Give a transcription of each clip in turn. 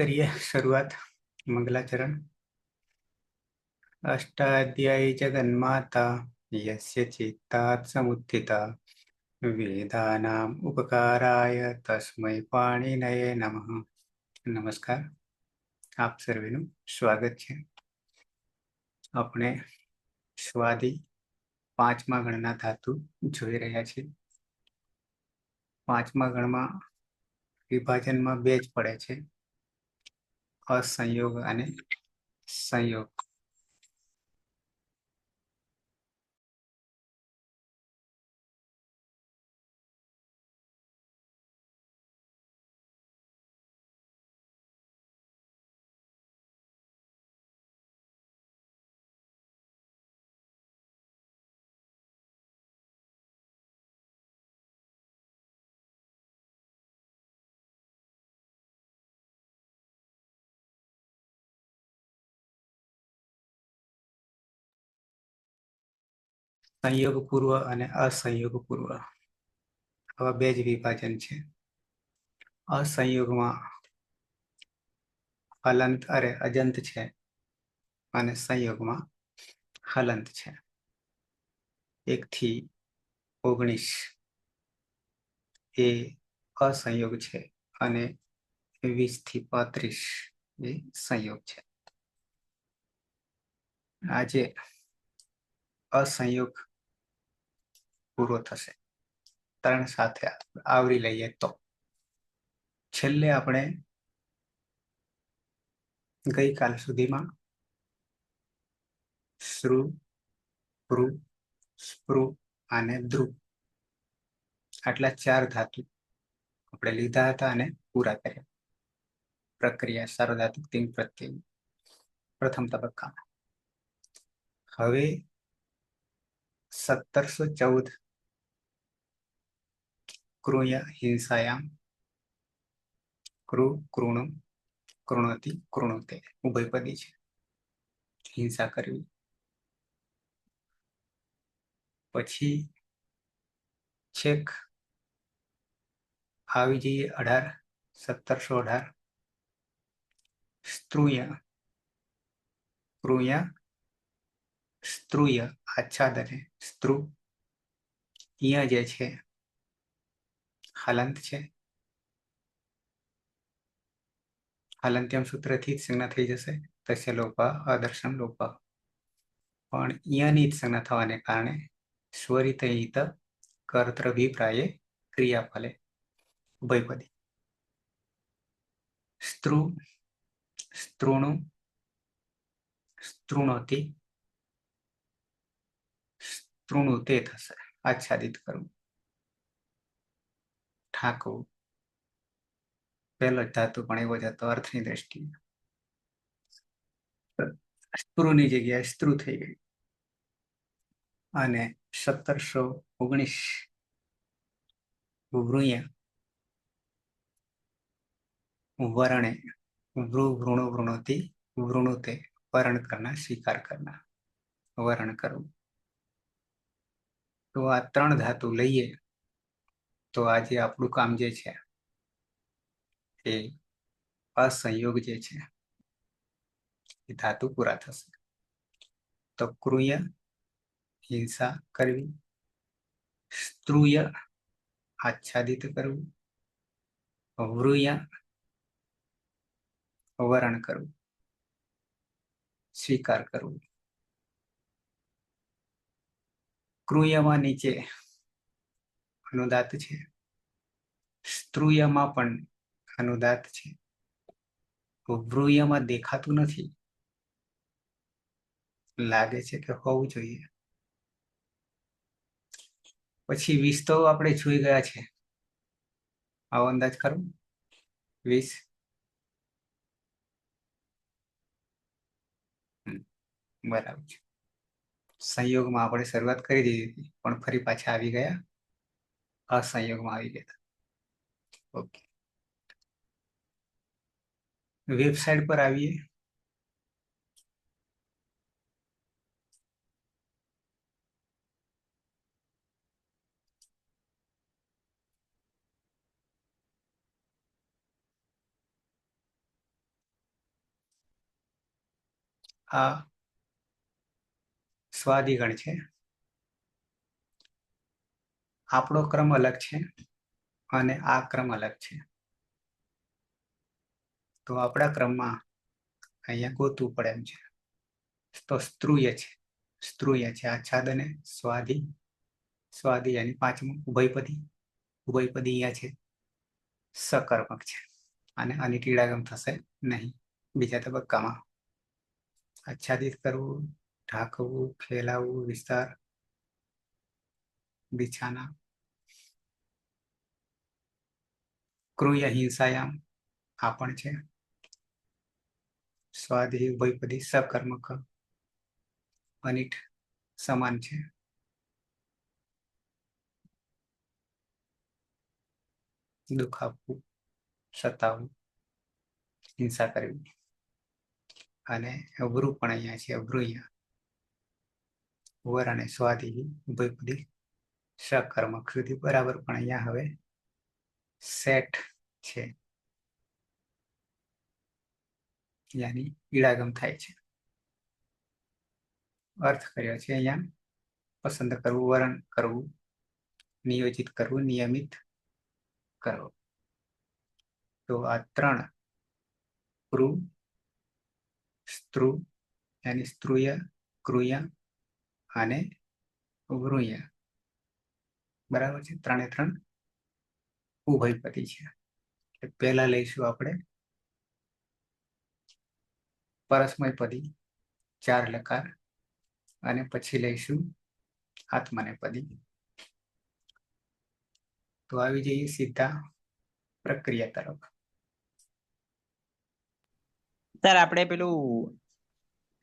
करिए शुरुआत। मंगलाचरण। अष्टाध्यायी जगन्माता यस्य चित्तात् समुत्थिता वेदानाम् उपकाराय तस्मै पाणिनये नमः। नमस्कार, આપ સર્વેનું સ્વાગત છે. આપણે સ્વાદી પાંચમા ગણના ધાતુ જોઈ રહ્યા છીએ. પાંચમા ગણમાં વિભાજનમાં બે જ પડે છે, અસંયોગ અને સંયોગ. સંયોગ પૂર્વ અને અસંયોગ પૂર્વ આવા બે જ વિભાજન છે. અસંયોગમાં હલંત અજંત છે અને સંયોગમાં હલંત છે. 1 થી 19 એ અસંયોગ છે અને 20 થી 35 એ સંયોગ છે. આજે અસંયોગ પૂરો થશે. 3 સાથે આવરી લઈએ તો છેલ્લે આપણે ગઈકાલ સુધીમાં શ્રુ, પૃ, સ્પૃ અને દ્રુ આટલા 4 ધાતુ આપણે લીધા હતા અને પૂરા કર્યા. પ્રક્રિયા સાર્વધાતુક તિંગ પ્રત્યય પ્રથમ તબક્કામાં. હવે 1714 કૃય હિંસાયામ કૃ કૃણુ કૃણોતિ કૃણુતે ઉભયપદી છે. હિંસા કરવી. પછી છેક આવી જઈએ 1718 સ્ત્રુય કૃય સ્ત્રુય આચ્છાદને સ્ત્રુ. અહીંયા જે છે હલંત છે. હલંત્યમ સૂત્રથી સંજ્ઞા થઈ જશે. તસ્ય લોપા અદર્શન લોપા. પણ અહીંયાની જ સંજ્ઞા થવાને કારણે સ્વરિતહિત કર્તૃભિપ્રાયે ક્રિયાફલે ઉભયપદી. સ્ત્રુ સ્ત્રુણુ સ્ત્રુણોતિ સ્ત્રુણુતે થશે. આચ્છાદિત કરવું, ઠાકવું. પહેલો જ ધાતુ પણ એવો જ હતો અર્થની દ્રષ્ટિએ. સ્ત્રુની જગ્યાએ સ્ત્રુ થઈ ગઈ. અને 1719 વૃય वर्णे वृ वृणु वृणोति वृणुते वर्ण करना स्वीकार करना वर्ण करવું. તો આ 3 ધાતુ લઈએ તો આજે આપણું કામ જે છે એ અસંયોગ જે છે એ ધાતુ પૂરા થશે. તો કૃય હિંસા કરવી, સ્ત્રુય આચ્છાદિત કરવું, વૃય વરણ કરવું, સ્વીકાર કરવું. કૃયમાં નીચે અનુદાત છે, સ્ત્રુયમાં પણ અનુદાત છે. વૃયમાં દેખાતું નથી, લાગે છે કે હોવું જોઈએ. પછી 20 તો આપણે જોઈ ગયા છે. આવો અંદાજ કરો. 20 બરાબર છે. સંયોગમાં આપણે શરૂઆત કરી દીધી હતી પણ ફરી પાછા આવી ગયા અસંયોગમાં આવી ગયા. ઓકે, વેબસાઇટ પર આવીએ. આ સ્વાદિગણ છે. આપણો ક્રમ અલગ છે અને આ ક્રમ અલગ છે. તો આપણા ક્રમમાં અહીંયા ગોતવું પડે એમ છે. તો સ્ત્રુય છે, સ્ત્રુય છે આચ્છાદ અને સ્વાદી. સ્વાદી એની પાંચમું ઉભયપદી. ઉભયપદી અહીંયા છે, સકર્મક છે અને આની ક્રીડાગમ થશે નહીં બીજા તબક્કામાં. આચ્છાદિત કરવું, ઢાંકવું, ફેલાવવું, વિસ્તાર, બિછાના. ક્રૂય હિંસાયામ આ પણ છે. સ્વાદી ઉભયપદી સકર્મક. અનિટ સમાન છે. દુઃખ આપવું, સતાવવું, હિંસા કરવી. અને અવરુ પણ અહીંયા છે, અવરુ અહીંયા. વર અને સ્વાદી ઉભયપદી સકર્મક સુધી બરાબર, પણ અહીંયા હવે સેટ છે, યાની ઈડાગમ થાય છે. અર્થ કર્યો છે અહીંયા પસંદ કરવું, વરણ કરવું, નિયોજિત કરવું, નિયમિત કરવું. તો આ ત્રણ ક્રુ, સ્ત્રુ યાની સ્ત્રુય, ક્રુય અને વૃય બરાબર છે. ત્રણે ત્રણ ઉભયપદી છે. પહેલા લઈશું આપણે પરસ્મયપદી 4 લકાર અને પછી લઈશું આત્મનેપદી. તો આવી જઈએ સીધા પ્રક્રિયા તરફ. સર આપણે પેલું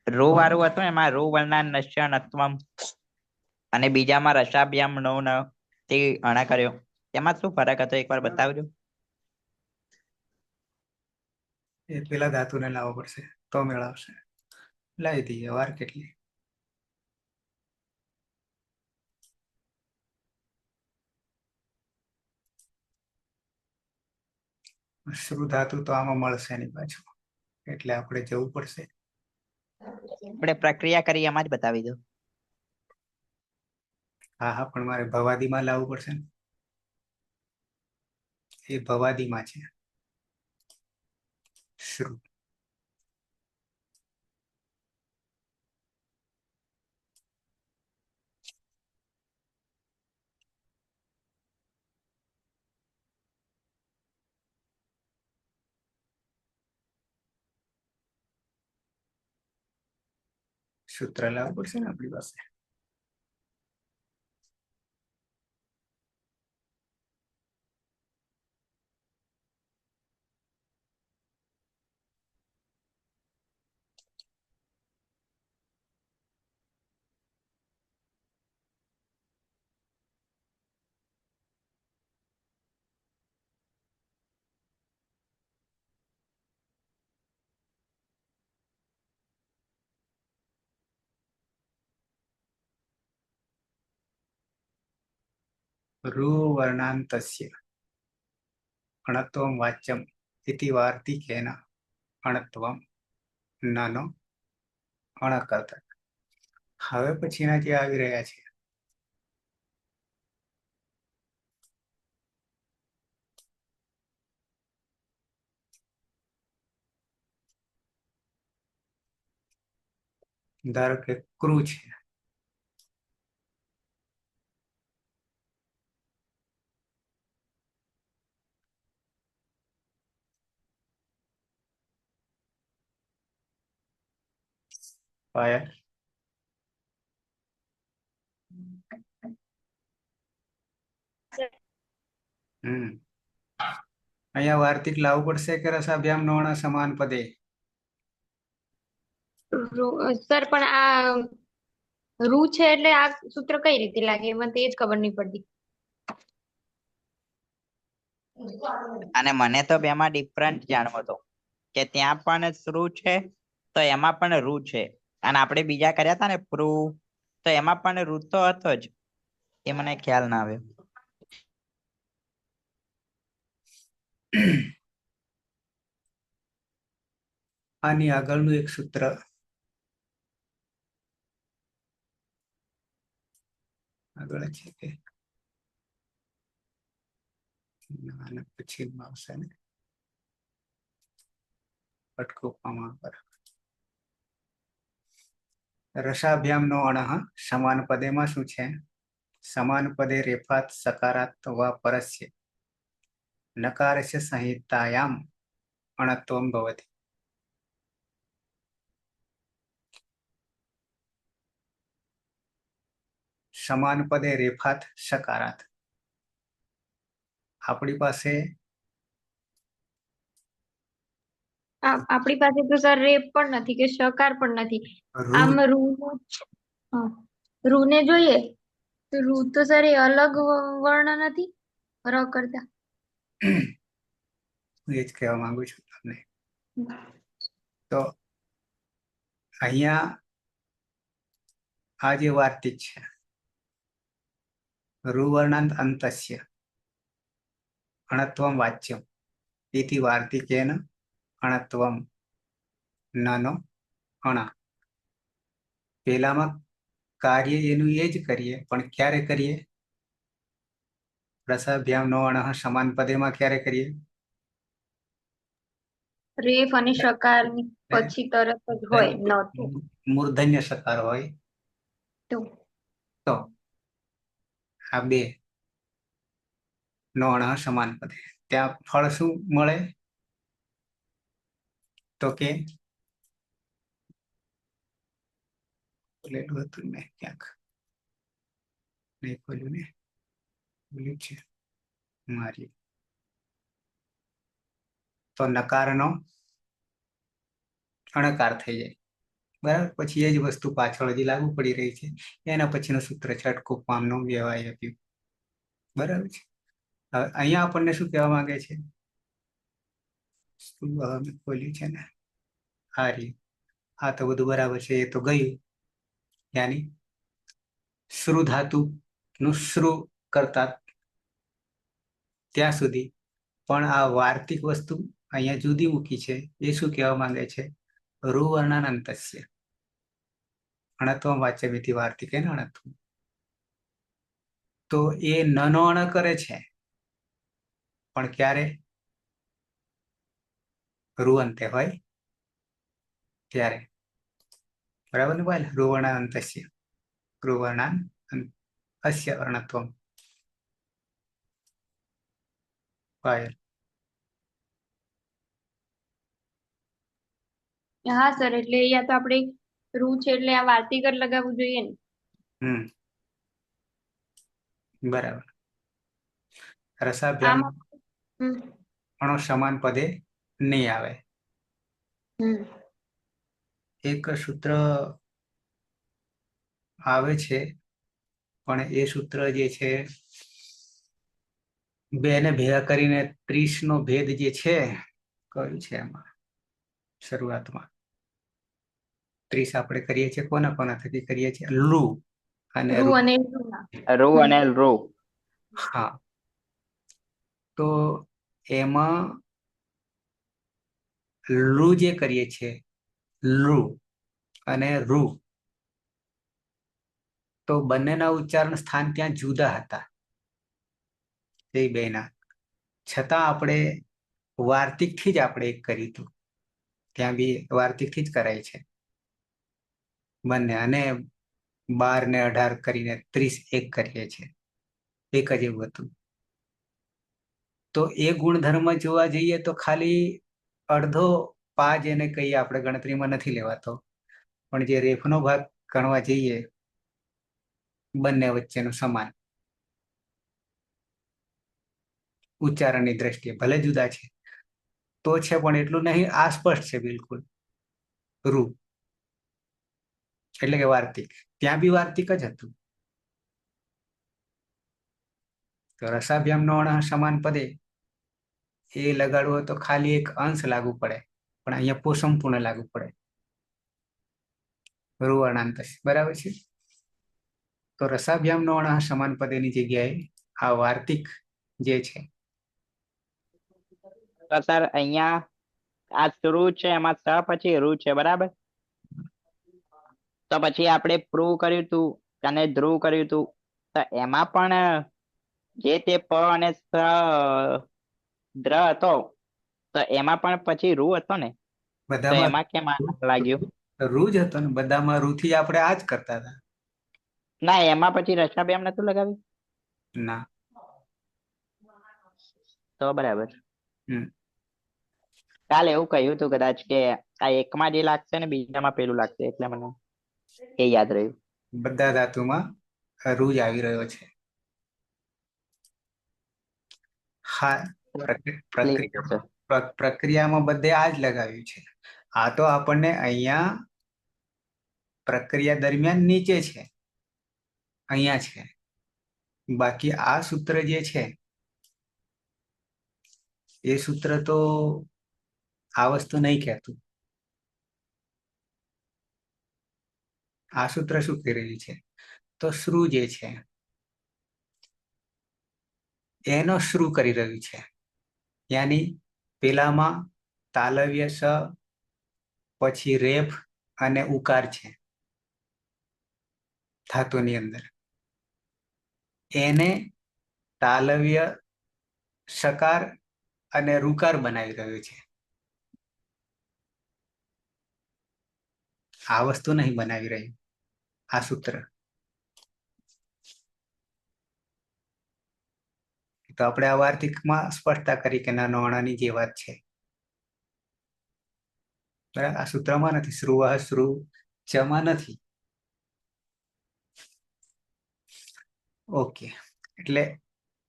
રો વાળું હતું એમાં રો વર્ણાન નશ્યનત્વમ અને બીજામાં રસાભ્યામ નો ન તે અણા કર્યો, એમાં શું ફરક હતો એકવાર બતાવજો. એ પેલા ધાતુને લાવવો પડશે તો મેળવશે. લાવી દઈએ, વાર કેટલી. શ્રુ ધાતુ તો આમાં મળશે નહીં પાછું, એટલે આપણે જવું પડશે. આપણે પ્રક્રિયા કરી એમાં જ બતાવી દો. હા હા, પણ મારે ભવાદીમાં લાવવું પડશે ને. એ ભવાદીમાં છે શ્રુ. સૂત્ર લાવવું પડશે ને આપણી પાસે. રૂ વર્ણાંતસ્ય અણત્વમ વાચ્યમ ઇતિ વાર્તિકેન અણત્વમ નાનો અણકર્તા. હવે પછીના જે આવી રહ્યા છે ધારો કે ક્રુ છે, ફાયર, અહીંયા વાર્તિક લાવવું પડશે કે રસાભ્યામ નોણ સમાન પદે. સર પણ આ રૂ છે એટલે આ સૂત્ર કઈ રીતે લાગે એમાં તે જ ખબર નહીં પડતી. અને મને તો બેમાં ડિફરન્ટ જાણવો હતો કે ત્યાં પણ શ્રુ છે તો એમાં પણ રૂ છે, અને આપણે બીજા કર્યા હતા ને પ્રૂ, તો એમાં પણ રૂ તો હતો જ, એ મને ખ્યાલ ના આવ્યો. આની આગળનું એક સૂત્ર આગળ છે કે આના પછીમાં આવશે ને પટકોપવામાં પર રસાભ્યામ નો અણહ સમાન પદેમાં શું છે? સમાન પદે રેફાત સકારાત વા પરસ્ય નકારસ્ય સંહિતાયામ અણત્વમ ભવતિ. સમાન પદે રેફાત સકારાત આપણી પાસે આપણી પાસે તો સર રેપ પણ નથી કે શકાર પણ નથી. રૂ આમ રૂ રૂ ને જોઈએ તો રૂ તો સર એ અલગ વર્ણ નથી ર કરતા. હું એ જ કહેવા માંગુ છું તમને. તો અહીંયા આ જે વાર્તિક છે રૂવર્ણાંત અંતસ્ય અણત્વમ વાચ્યમ ઇતિ વાર્તિકેન અણત્વમ નાનો અણા. પેલામાં કાર્ય એનું એ જ કરીએ પણ ક્યારે કરીએ? રસાભ્યામ નો અણહ સમાન પદેમાં ક્યારે કરીએ? રેફ અને શકાર ની પછી તરત જ હોય ન તો. મૂર્ધન્ય સકાર હોય તો આ બે નો અણહ સમાન પદે ત્યાં ફળ શું મળે? તો કે બોલેલું હતું મેં ક્યાંક નહીં ખોલ્યું ને બોલ્યું છે મારી તો નકારનો અણકાર થઈ જાય. બરાબર. પછી એ જ વસ્તુ પાછળ હજી લાગુ પડી રહી છે. એના પછીનું સૂત્ર છે અટકોપામનો વ્યવાય આપ્યું. બરાબર છે. હવે અહીંયા આપણને શું કહેવા માંગે છે? ખોલ્યું છે ને આ રહ્યું. આ તો બધું બરાબર છે. એ તો ગયું યાની શ્રુ ધાતુ નું શ્રુ કરતા ત્યાં સુધી. પણ આ વાર્તિક વસ્તુ અહીંયા જુદી મૂકી છે. એ શું કહેવા માંગે છે? રૂવર્ણાનંતસ્ય અણત્વમ વાચ્યમિતિ વાર્તિકેન અણત્વમ. તો એ નનો અણ કરે છે પણ ક્યારે? રૂ અંતે હોય ત્યારે. બરાબર ને ભાઈ? રૂવર્ણાનંતસ્ય રૂવર્ણાન અસ્ય અર્ણત્વમ. પાયલ હા સર એટલે અહીંયા તો આપણે રૂ છે એટલે આ વાર્તિક જ લગાવવું જોઈએ ને. બરાબર. રસાભ્યામ હમ અણો સમાન પદે નહીં આવે. હમ એક સૂત્ર આવે છે પણ એ સૂત્ર જે છે બે ને ભેગા કરીને 30 નો ભેદ જે છે કયું છે એમાં શરૂઆતમાં 30 આપણે કરીએ છીએ કોના કોના થકી કરીએ છીએ? લુ અને રૂ રૂ. અને રૂ અને રૂ. હા. તો એમાં લુ જે કરીએ છીએ લુ અને રૂ તો બંનેના ઉચ્ચારણ સ્થાન ત્યાં જુદા હતા એ બેના. છતાં આપણે વાર્તિક થી જ આપણે એક કર્યું હતું. ત્યાં બી વાર્તિક થી જ કરાય છે બંને. અને 12 ને 18 કરીને 30 એક કરીએ છીએ. એક જ એવું હતું. તો એ ગુણધર્મ જોવા જઈએ તો ખાલી અડધો પા જેને કહીએ આપણે ગણતરીમાં નથી લેવાતો. પણ જે રેફનો ભાગ ગણવા જઈએ બંને વચ્ચેનું સમાન ઉચ્ચારણની દ્રષ્ટિએ ભલે જુદા છે તો છે પણ એટલું નહીં. આ સ્પષ્ટ છે બિલકુલ. રૂ એટલે કે વાર્તિક. ત્યાં બી વાર્તિક જ હતું. તો રસાભ્યામ નો અણહ સમાન પદે એ લગાડવો તો ખાલી એક અંશ લાગુ પડે પણ અહીંયા સંપૂર્ણ લાગુ પડે. રૂવર્ણાંત બરાબર છે. તો રસાભ્યામ નો અણહ સમાન પદેની જગ્યાએ આ વાર્તિક જે છે તો સર અહીંયા આ શ્રુ છે એમાં સ પછી રૂ છે બરાબર. તો પછી આપણે પ્રૂવ કર્યું તું અને ધ્રુવ કર્યું તું તો એમાં પણ જે તે પ અને દ્ર હતો તો એમાં પણ પછી રૂ હતો ને, તો બધામાં એમાં કેમ આ લાગ્યું? રૂ જ હતો ને, બધામાં રૂ થી આપણે આ જ કરતા હતા. ના, એમાં પછી રસાભ્યામ નતું લગાવ્યું? ના. તો બરાબર. હમ કાલે એવું કહ્યું હતું કદાચ કે આ એકમાં જે લાગશે ને બીજામાં પેલું લાગશે, એટલે મને એ યાદ રહ્યું. બધા ધાતુમાં રૂ જ આવી રહ્યો છે. હા, Clear છે sir. પ્રક્રિયામાં બધે આ જ લગાવ્યું છે. આ તો આપણને અહીંયા પ્રક્રિયા દરમિયાન નીચે છે, અહીંયા છે. બાકી આ સૂત્ર જે છે એ સૂત્ર તો આ વસ્તુ નહીં કહેતું. આ સૂત્ર શું કહી રહ્યું છે? તો શ્રુ જે છે એનો શ્રુ કરી રહ્યું છે. યાની પેલામાં તાલવ્ય સ, પછી રેફ અને ઉકાર છે ધાતુની અંદર. એને તાલવ્ય સકાર અને રુકાર બનાવી રહ્યું છે. આ વસ્તુ નહીં બનાવી રહ્યું આ સૂત્ર. તો આપણે આ વાર્તિકમાં સ્પષ્ટતા કરી કે નાનો અણાની જે વાત છે, બરાબર. આ સૂત્રમાં નથી, શ્રુવ શ્રુ ચમાં નથી. ઓકે, એટલે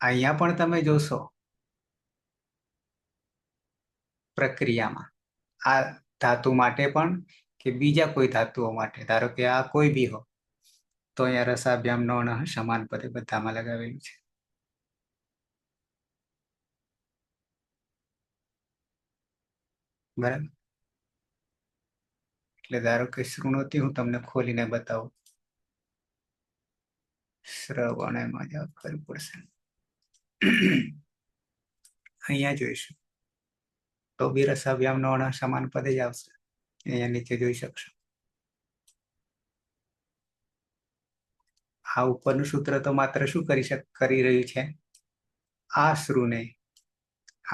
અહીંયા પણ તમે જોશો પ્રક્રિયામાં આ ધાતુ માટે પણ કે બીજા કોઈ ધાતુઓ માટે, ધારો કે આ કોઈ બી હો, તો અહીંયા રસાભ્યામ નો અણ સમાન પદે બધામાં લગાવેલું છે. બરાબર. એટલે ધારો કે શ્રુણોતી હું તમને ખોલીને બતાવું. શ્રવણેમાં જ કરવું પડશે. અહીંયા જોઈશું તો બી રસાભ્યામ નો અણ સમાન પદે જ આવશે. અહીંયા નીચે જોઈ શકશો. આ ઉપરનું સૂત્ર તો માત્ર શું કરી રહ્યું છે? આ શ્રુને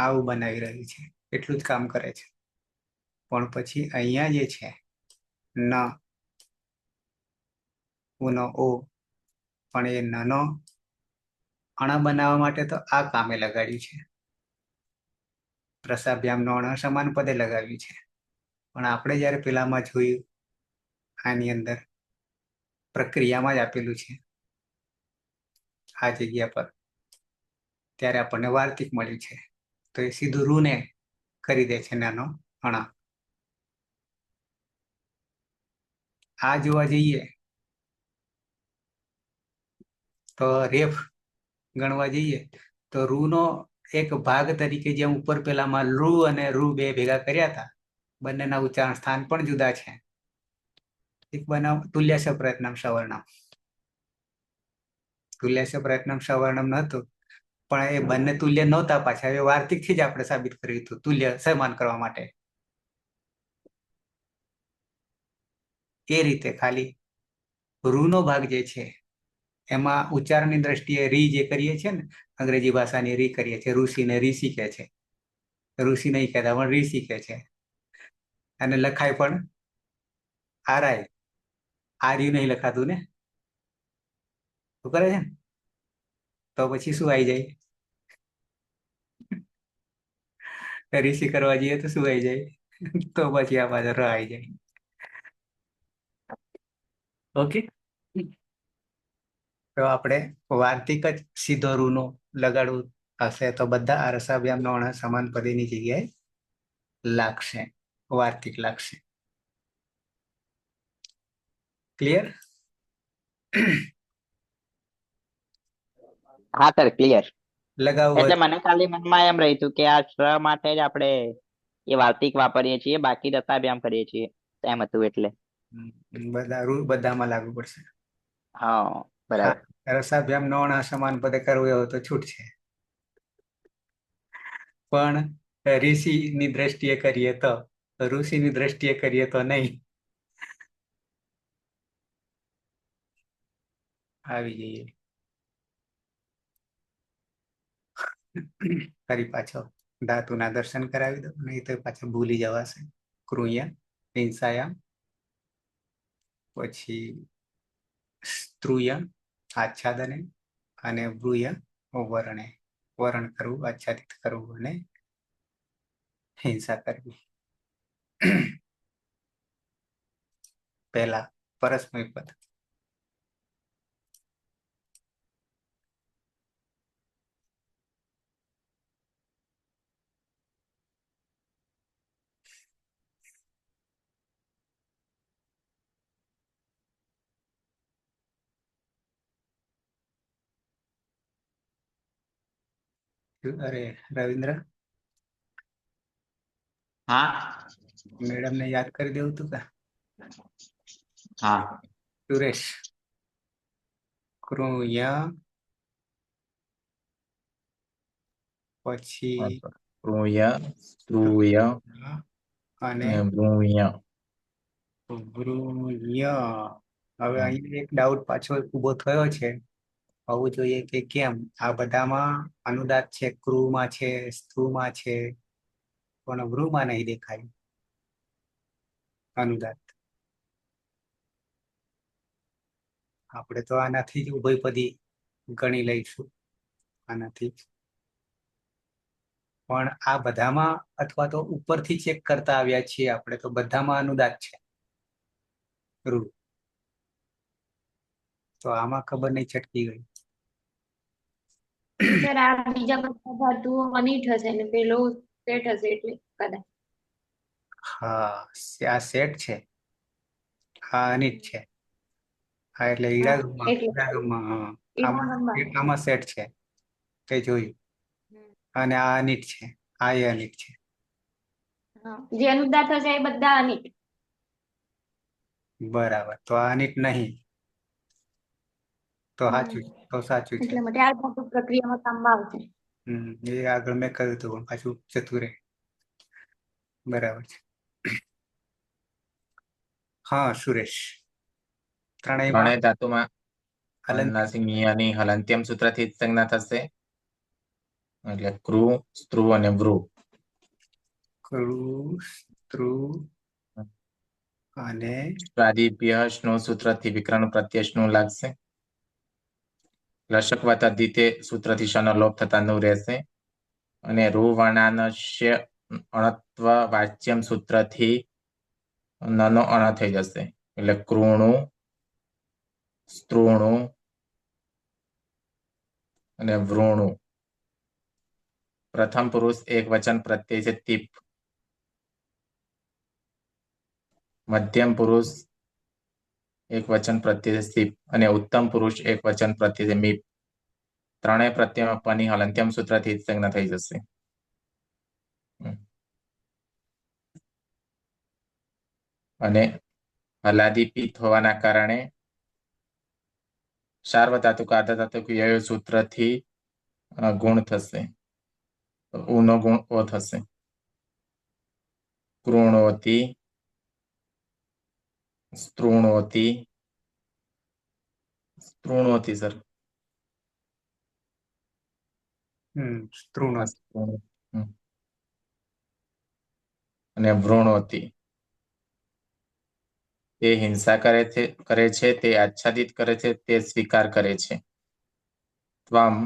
આવું બનાવી રહ્યું છે, એટલું જ કામ કરે છે. પણ પછી અહીંયા જે છે ન ઉનો ઓ, પણ એ નનો અણ બનાવવા માટે તો આ કામે લગાડ્યું છે. રસાભ્યામ નો અણ સમાન પદે લગાવ્યું છે. પણ આપણે જયારે પેલામાં જોયું, આની અંદર પ્રક્રિયામાં જ આપેલું છે આ જગ્યા પર, ત્યારે આપણને વાર્તિક મળ્યું છે. તો એ સીધું રૂને કરી દે છે નાનો અણા. આ જોવા જઈએ તો રેફ ગણવા જઈએ તો રૂ નો એક ભાગ તરીકે, જેમ ઉપર પેલામાં રૂ અને રૂ બે ભેગા કર્યા હતા, બંનેના ઉચ્ચારણ સ્થાન પણ જુદા છે. એક બનાવ તુલ્યસ્ય પ્રયત્નમ સવર્ણમ, તુલ્યસ્ય પ્રયત્નમ સવર્ણમ નહોતું, પણ એ બંને તુલ્ય નહોતા પાછા. એ વાર્તિક થી જ આપણે સાબિત કર્યું હતું તુલ્ય સમાન કરવા માટે. એ રીતે ખાલી રૂનો ભાગ જે છે એમાં ઉચ્ચારણની દ્રષ્ટિએ રી જે કરીએ છીએ ને, અંગ્રેજી ભાષાની રી કરીએ છીએ, ઋષિને ઋષિ કહે છે. ઋષિ નહીં કહેતા, પણ ઋષિ કહે છે. અને લખાય પણ આરાય. આર્યું નહીં લખાતું ને, શું કરે છે ને? તો પછી શું આવી જાય? ઋષિ કરવા જઈએ તો શું આવી જાય? તો પછી આ પાછળ ર આવી જાય. ઓકે, તો આપણે વાર્તિક જ સીધો રૂનો લગાડવું હશે તો બધા આ રસાભ્યામ નો અણ સમાન પદની જગ્યાએ લાગશે, વાર્તિક લાગશે. ક્લિયર? હા સર, ક્લિયર. લગાવવું એટલે હોય મને ખાલી મનમાં એમ રહ્યું હતું કે આ શ્ર માટે જ આપણે એ વાર્તિક વાપરીએ છીએ, બાકી રસાભ્યામ કરીએ છીએ, એમ હતું એટલે. બધા રૂ બધામાં લાગુ પડશે. હા, હા, બરાબર. રસાભ્યામ નો અણ સમાન પદે કરવું હોય તો છૂટ છે, પણ ઋષિ ની દ્રષ્ટિએ કરીએ તો, ઋષિ ની દ્રષ્ટિએ કરીએ તો નહીં. આવી જઈએ. ફરી પાછો ધાતુના દર્શન કરાવી દો, નહીં તો પાછા ભૂલી જવાશે. કૃય હિંસાયામ, પછી સ્ત્રુય આચ્છાદને, અને વૃય વર્ણે, વરણ કરવું, આચ્છાદિત કરવું અને હિંસા કરવી. પહેલા પરસ્મય પદ. અરે રવિન્દ્ર, હા મેડમ ને યાદ કરી દેવું તું કા? હા સુરેશ, કૃય પછી કૃય, સ્ત્રુય અને અને વૃય. વૃય. હવે અહીં એક ડાઉટ પાછો ઉભો થયો છે. હોવું જોઈએ કે કેમ આ બધામાં અનુદાત છે, ક્રુમાં છે, સ્ત્રુમાં છે, પણ વૃમાં નહીં દેખાય અનુદાત. આપણે તો આનાથી જ ઉભયપદી ગણી લઈશું, આનાથી જ. પણ આ બધામાં અથવા તો ઉપરથી ચેક કરતા આવ્યા છીએ આપણે, તો બધામાં અનુદાત છે રૂ. તો આમાં ખબર નહીં છટકી ગઈ. સર આ બીજા બધા ધાતુઓ અનિટ હશે ને પેલો સેટ હશે એટલે કદાચ. હા, આ સેટ છે, આ અનિત છે. હા, એટલે હા ઈડાગમમાં એટલે ઈડાગમમાં હા, એના આમાં નંબર. આમાં સેટ છે તે જોયું. અને આ અનિત છે, આ એ અનિત છે. હા, જે અનુદાત હશે એ બધા અનિટ. બરાબર, તો આ અનિત નહીં, તો સાચું, તો સાચું છે. એટલે માટે આ ધાતુ પ્રક્રિયામાં કામમાં આવશે. એ આગળ મેં કહ્યું હતું પણ પાછું જતું રહે. બરાબર છે. હા સુરેશ, ત્રણેયમાં ત્રણેય ધાતુમાં હલન અનુનાસિકની હલંત્યમ સૂત્રથી જ સંજ્ઞા થશે. એટલે કૃ, સ્ત્રુ અને વૃ. કૃ, સ્ત્રુ અને પ્રાદિભ્ય સ્નો સૂત્રથી વિકરણ પ્રત્યય સ્નો લાગશે. લશક અધિતે સૂત્રથી શનો લોપ થતા નું રહેશે. અને રૂ વર્ણાનસ્ય અણત્વ વાચ્યમ સૂત્રથી નનો અણ થઈ જશે. એટલે કૃણુ, સ્ત્રુણુ અને વૃણુ. પ્રથમ પુરુષ એક વચન પ્રત્યય છે તીપ. મધ્યમ પુરુષ એક વચન પ્રત્યય સ્થિપ અને ઉત્તમ પુરુષ એક વચન પ્રત્યય મીપ. ત્રણેય પ્રત્યયમાં પની હલંત્યમ સૂત્રથી સંજ્ઞા થઈ જશે. અને હલાદીપિત હોવાના કારણે સાર્વધાતુક આર્ધધાતુક વ્યય સૂત્રથી ગુણ થશે. ઉનો ગુણ ઓ થશે. કૃણોતિ, સ્ત્રુણોતિ, સ્ત્રુણોતિ સર. સ્ત્રુણો. અને વૃણોતિ. તે હિંસા કરે છે, તે આચ્છાદિત કરે છે, તે સ્વીકાર કરે છે. ત્વમ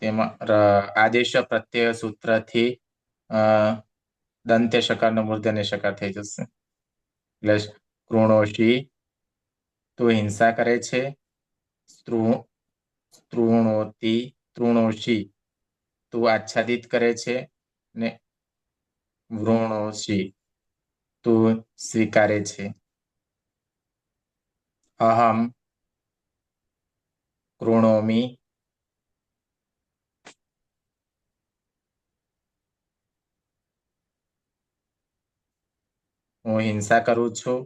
તેમાં આદેશ પ્રત્યય સૂત્રથી દંત્ય શકારનો મૂર્ધન્ય શકાર થઈ જશે. એટલે કૃણોષી તું હિંસા કરે છે, સ્ત્રુણોતિ, તૃણોષી તું આચ્છાદિત કરે છે, ને વૃણોષી તું સ્વીકારે છે. અહમ કૃણોમિ, હું હિંસા કરું છું.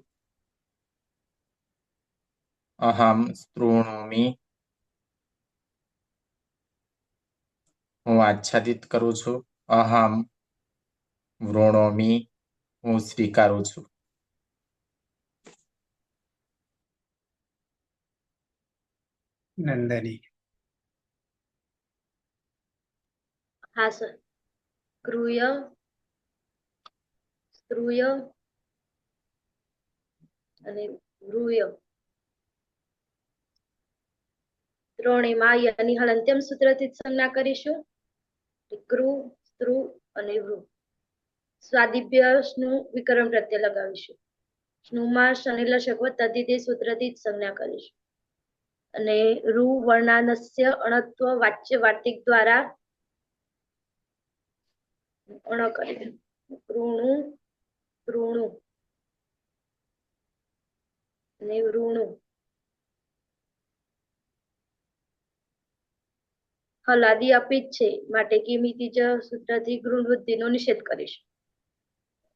અહમ સ્ત્રુણોમિ, હું આચ્છાદિત કરું છું. અહમ વૃણોમિ, હું સ્વીકારું છું. નંદની. હા સર. ક્રૂય, સ્ત્રુય અને વૃય ત્રણેયમાં યની હલંત્યમ સૂત્રથી જ સંજ્ઞા કરીશું. ક્રુ, સ્ત્રુ અને વૃ. સ્વાદિભ્ય નું વિકરણ પ્રત્યય લગાવીશું. સ્નુમાં શનિલશક તદ્ધિતિ સૂત્રથી જ સંજ્ઞા કરીશું. અને રૂ વર્ણાનસ્ય અણત્વ વાચ્ય વાર્તિક દ્વારા અણ કરી ઋણુ, ઋણુ અને ઋણુ. હલાદી આપી જ છે માટે કિમિતિ જ સૂત્રથી ગૃણ વૃદ્ધિનો નિષેધ કરીશું.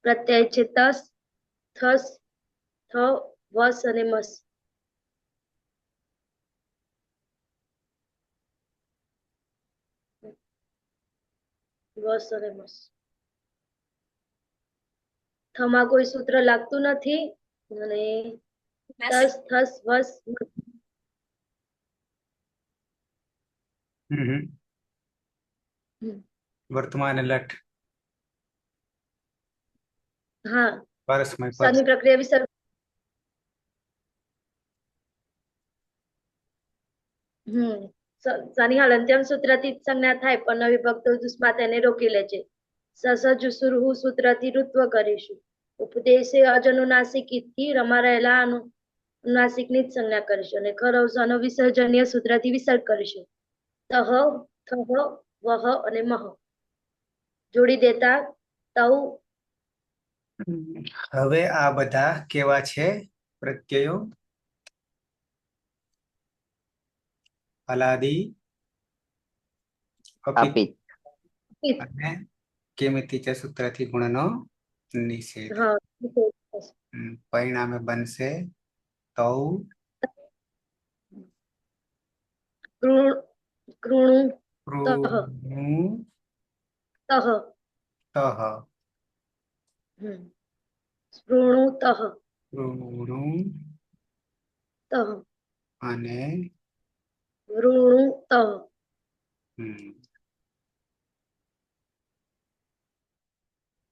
પ્રત્યય છે તસ, થસ, થ, વસ અને મસ. વસ અને મસ. થમાં કોઈ સૂત્ર લાગતું નથી અને તસ, થસ, વસ હમ. હમ. વર્તમાન લટ હા પરસ્મય પદ. સની પ્રક્રિયા વિશે સની હલંત્યમ સૂત્રથી જ સંજ્ઞા થાય પણ વિભક્ત ઉદ્દેશમાં તેને રોકી લે છે. સસજુસુરહુ સૂત્રથી ઋત્વ કરીશું. ઉપદેશે અજનુનાસિકથી રમા રહેલા અનુનાસિકની જ સંજ્ઞા કરીશું અને ખરવસાનો વિસર્જનીય સૂત્રથી વિસર્ગ કરીશું. તહ, થહ, વહ અને મહ જોડી દેતા તવ. હવે આ બધા કેવા છે પ્રત્યયો? હલાદી, અપિત અપિત, અને કિમિતિ ચ સૂત્રથી ગુણનો નિષેધ. હા પરિણામે બનશે તૌ કૃણુ, કૃણુ, તહ, તહ, સ્પૃણુતઃ, કૃણુ તહ, અને વૃણુતઃ.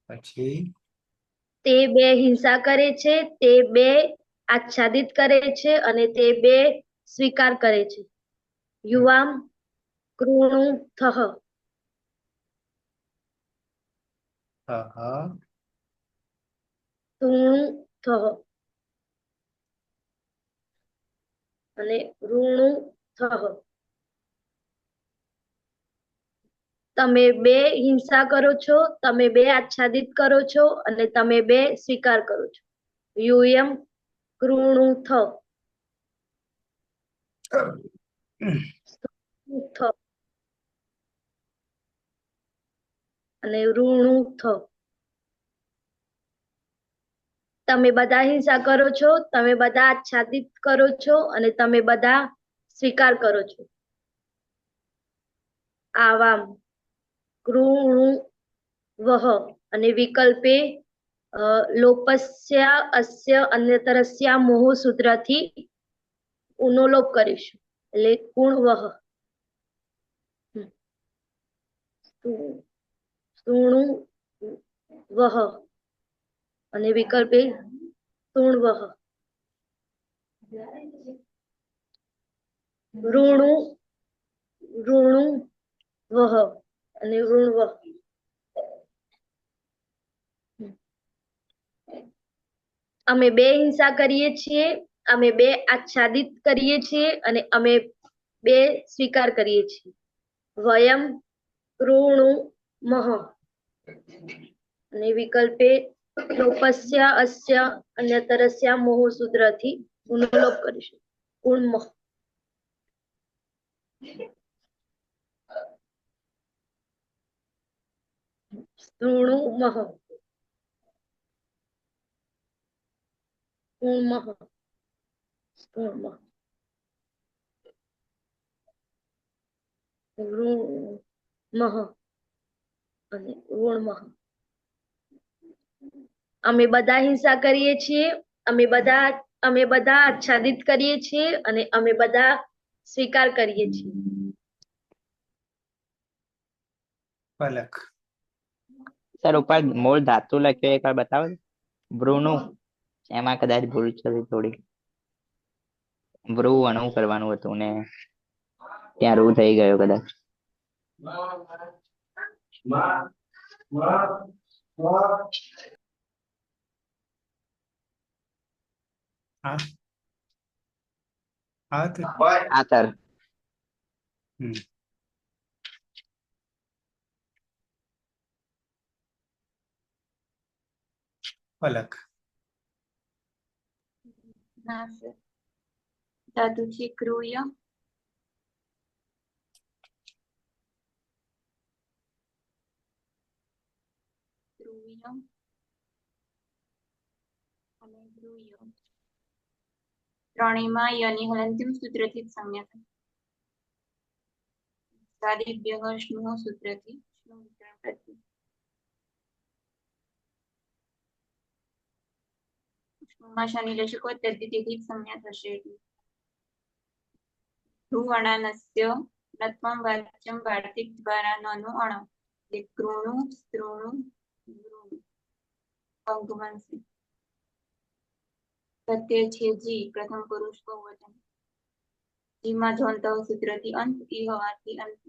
પછી તે બે હિંસા કરે છે, તે બે આચ્છાદિત કરે છે અને તે બે સ્વીકાર કરે છે. યુવામ કૃણુથઃ, તૃણુથઃ અને ઋણુથઃ. તમે બે હિંસા કરો છો, તમે બે આચ્છાદિત કરો છો અને તમે બે સ્વીકાર કરો છો. યુયમ કૃણુથ, સ્તુથ અને ઋણુથ. તમે બધા હિંસા કરો છો, તમે બધા આચ્છાદિત કરો છો અને તમે બધા સ્વીકાર કરો છો. આવામ કૃણુવઃ અને વિકલ્પે લોપસ્યા અસ્ય અન્યતરસ્યા મોહ સૂત્રથી ઉનોલોપ કરીશું એટલે કુણવઃ. સ્તુણુવઃ અને વિકલ્પે તુણવઃ. ઋણુવઃ અને ઋણવઃ. અમે બે હિંસા કરીએ છીએ, અમે બે આચ્છાદિત કરીએ છીએ અને અમે બે સ્વીકાર કરીએ છીએ. વયમ કૃણુમઃ અને વિકલ્પે લોપસ્ય અસ્ય અન્યતરસ્યા મોહ સૂત્રથી ઉનલોપ કરીશું. ઉન્મઃ. સ્તૃણુમઃ, ઉન્મઃ, સ્તૃણમઃ, ઋણમઃ અને ઋણમઃ. અમે બધા હિંસા કરીએ છીએ, અમે બધા આચ્છાદિત કરીએ છીએ અને અમે બધા સ્વીકાર કરીએ છીએ. પલક. સર ઉપર મૂળ ધાતુ લખ્યો એક વાર બતાવો. બ્રુનું એમાં કદાચ ભૂલ છે થોડી. બ્રુ અણુ કરવાનું હતું ને ત્યાં રૂ થઈ ગયો કદાચ. હા હા તો હા સર. હમ. પલક. ના સર. ધાતુ છે ક્રૂય. ક્રૂય અને ગ્રુય. ત્રણેયમાં યની હલંતિમ સૂત્રથી જ સંજ્ઞા થાય. સાદિભ્ય સ્નુહ સૂત્રથી સ્નુહ વિકરણ પ્રત્યય. સ્નુમાં શનિ લશકો તદ્ધિતિથી જ સંજ્ઞા થશે. ધ્રુવણાનસ્ય નત્વમ વાચ્યમ વાર્તિક દ્વારા નનો અણ. એટલે કૃણુ સ્તૃણુ ગૃણુ અંગ બનશે. પ્રત્યય છે જી પ્રથમ પુરુષ બહુવચન. જીમાં જોંત સૂત્રથી અંત ઈ હોવાથી અંત.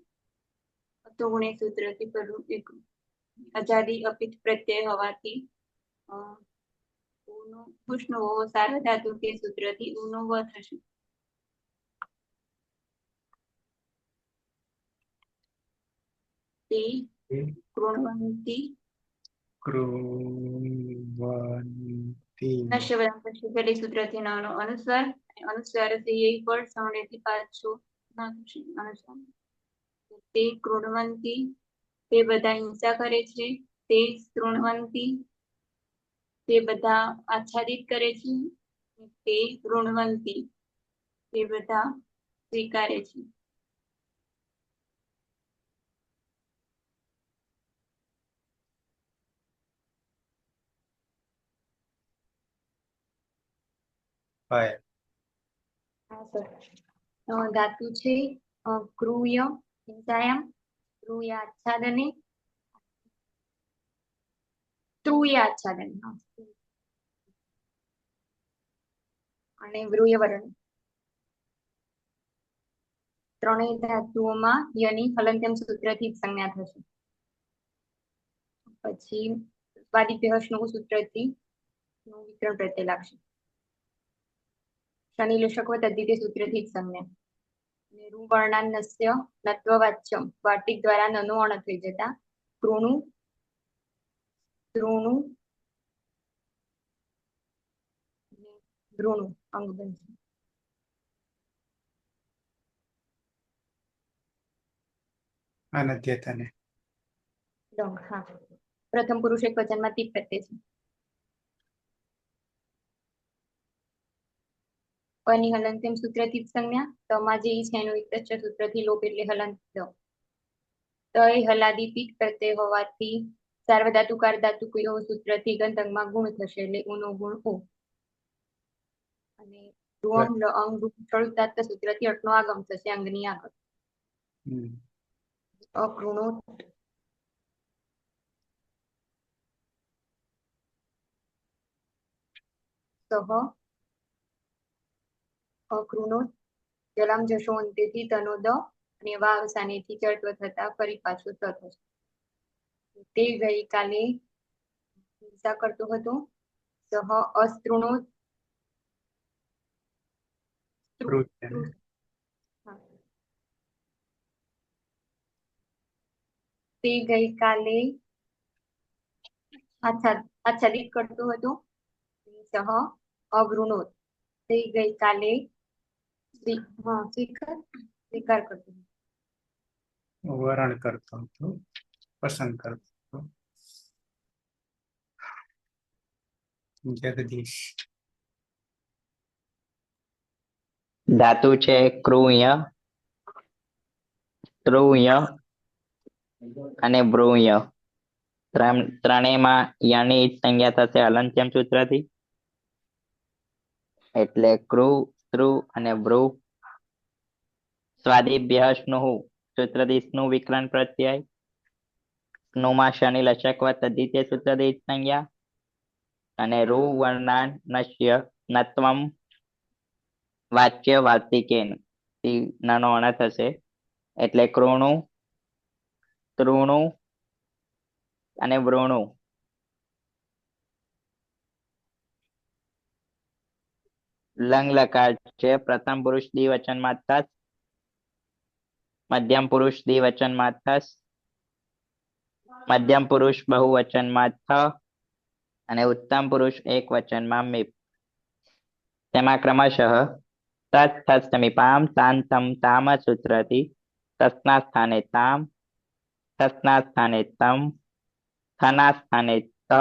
અતોગુણે સૂત્રથી પહેલું એકમ. અજાદી અપિત પ્રત્યય હોવાથી ઉષ્ણુ સાર્વધાતુ કે સૂત્રથી ઉનો વ થશે. તે કૃણવંતી કૃવંતી નશ્યવદન પછી પહેલી સૂત્રથી નાનો અનુસ્વાર અનુસ્વાર એ પણ સમણેથી પાછો ના થશે. અનુસ્વાર તે કૃણવંતી તે બધા હિંસા કરે છે. તે તૃણવંતી તે બધા આચ્છાદિત કરે છે. તે ઋણવંતી તે બધા સ્વીકારે છે. હોય. હા સર. ધાતુ છે ક્રૂય હિંસાયામ ક્રૂય આચ્છાદને ત્રુય આચ્છાદન અને વૃય વર્ણ. ત્રણેય ધાતુઓમાં યની હલંત્યમ સૂત્રથી જ સંજ્ઞા થશે. પછી સ્વાદિભ્ય સ્નુહ સૂત્રથી સ્નુહ વિકરણ પ્રત્યય લાગશે. શનિ લશક તદ્ધિતે સૂત્રથી જ સંજ્ઞા. અને રૂ વર્ણાનસ્ય નત્વ વાચ્યમ વાર્તિક દ્વારા નનો અણ થઈ જતા કૃણુ તૃણુ ગૃણુ અંગ બનશે. અનદ્યતને ડંગ હા. પ્રથમ પુરુષ એક વચનમાં તી પ્રત્યય છે. પની હલંત્યમ સૂત્રથી જ સંજ્ઞા. તમાં જે છે એનું એક જ સૂત્રથી લોપ એટલે હલંત. તય હલાદી પીઠ પ્રત્યય હોવાથી સાર્વધાતુકાર ધાતુકયો સૂત્રથી ગંધંગમાં ગુણ થશે એટલે ઉનો ગુણ ઓ. અને રૂઅમ લ અંગ ઉદાત્ત સૂત્રથી અટનો આગમ થશે અંગની આગળ. અકૃણો સહ અકૃણો જલામ જશો અંતેથી તનોદ અને વા અવસાનેથી ચડત્વ થતા ફરી પાછું ત થશે. તે ગઈકાલે હિંસા કરતો હતો. સહ અસ્તૃણો તે ગઈકાલે આચ્છાદિત કરતો હતો. સહ અવૃણોત તે ગઈકાલે સ્વીકાર કરતો હતો. વરણ કરતો હતો પસંદ કરતો હતો. જગદીશ. ધાતુ છે ક્રુય ત્રુય અને બ્રુય. ત્રણેયમાં યની સંજ્ઞા થશે હલંત્યમ સૂત્રથી. એટલે ક્રુ ત્રુ અને બ્રુ સ્વાદિભ્ય સ્નુઃ સૂત્રથી સ્નુ વિકરણ પ્રત્યય. સ્નુમાં શનિ લશક તદ્ધિતે સૂત્રથી સંજ્ઞા. અને રૂ વર્ણાન નશ્ય નત્વમ વાચ્ય વાર્તિકેન નાનો અણ થશે એટલે કૃણુ તૃણુ અને વૃણુ. લંગ લકાર છે પ્રથમ પુરુષ દ્વિવચનમાં થસ, મધ્યમ પુરુષ દ્વિવચનમાં થસ, મધ્યમ પુરુષ બહુવચનમાં થ અને ઉત્તમ પુરુષ એક વચનમાં મીપ. તેમાં ક્રમશઃ તત થસ સમીપામ તાન તમ તામ સૂત્રથી તસના સ્થાને તામ, તસના સ્થાને તમ, થના સ્થાને ત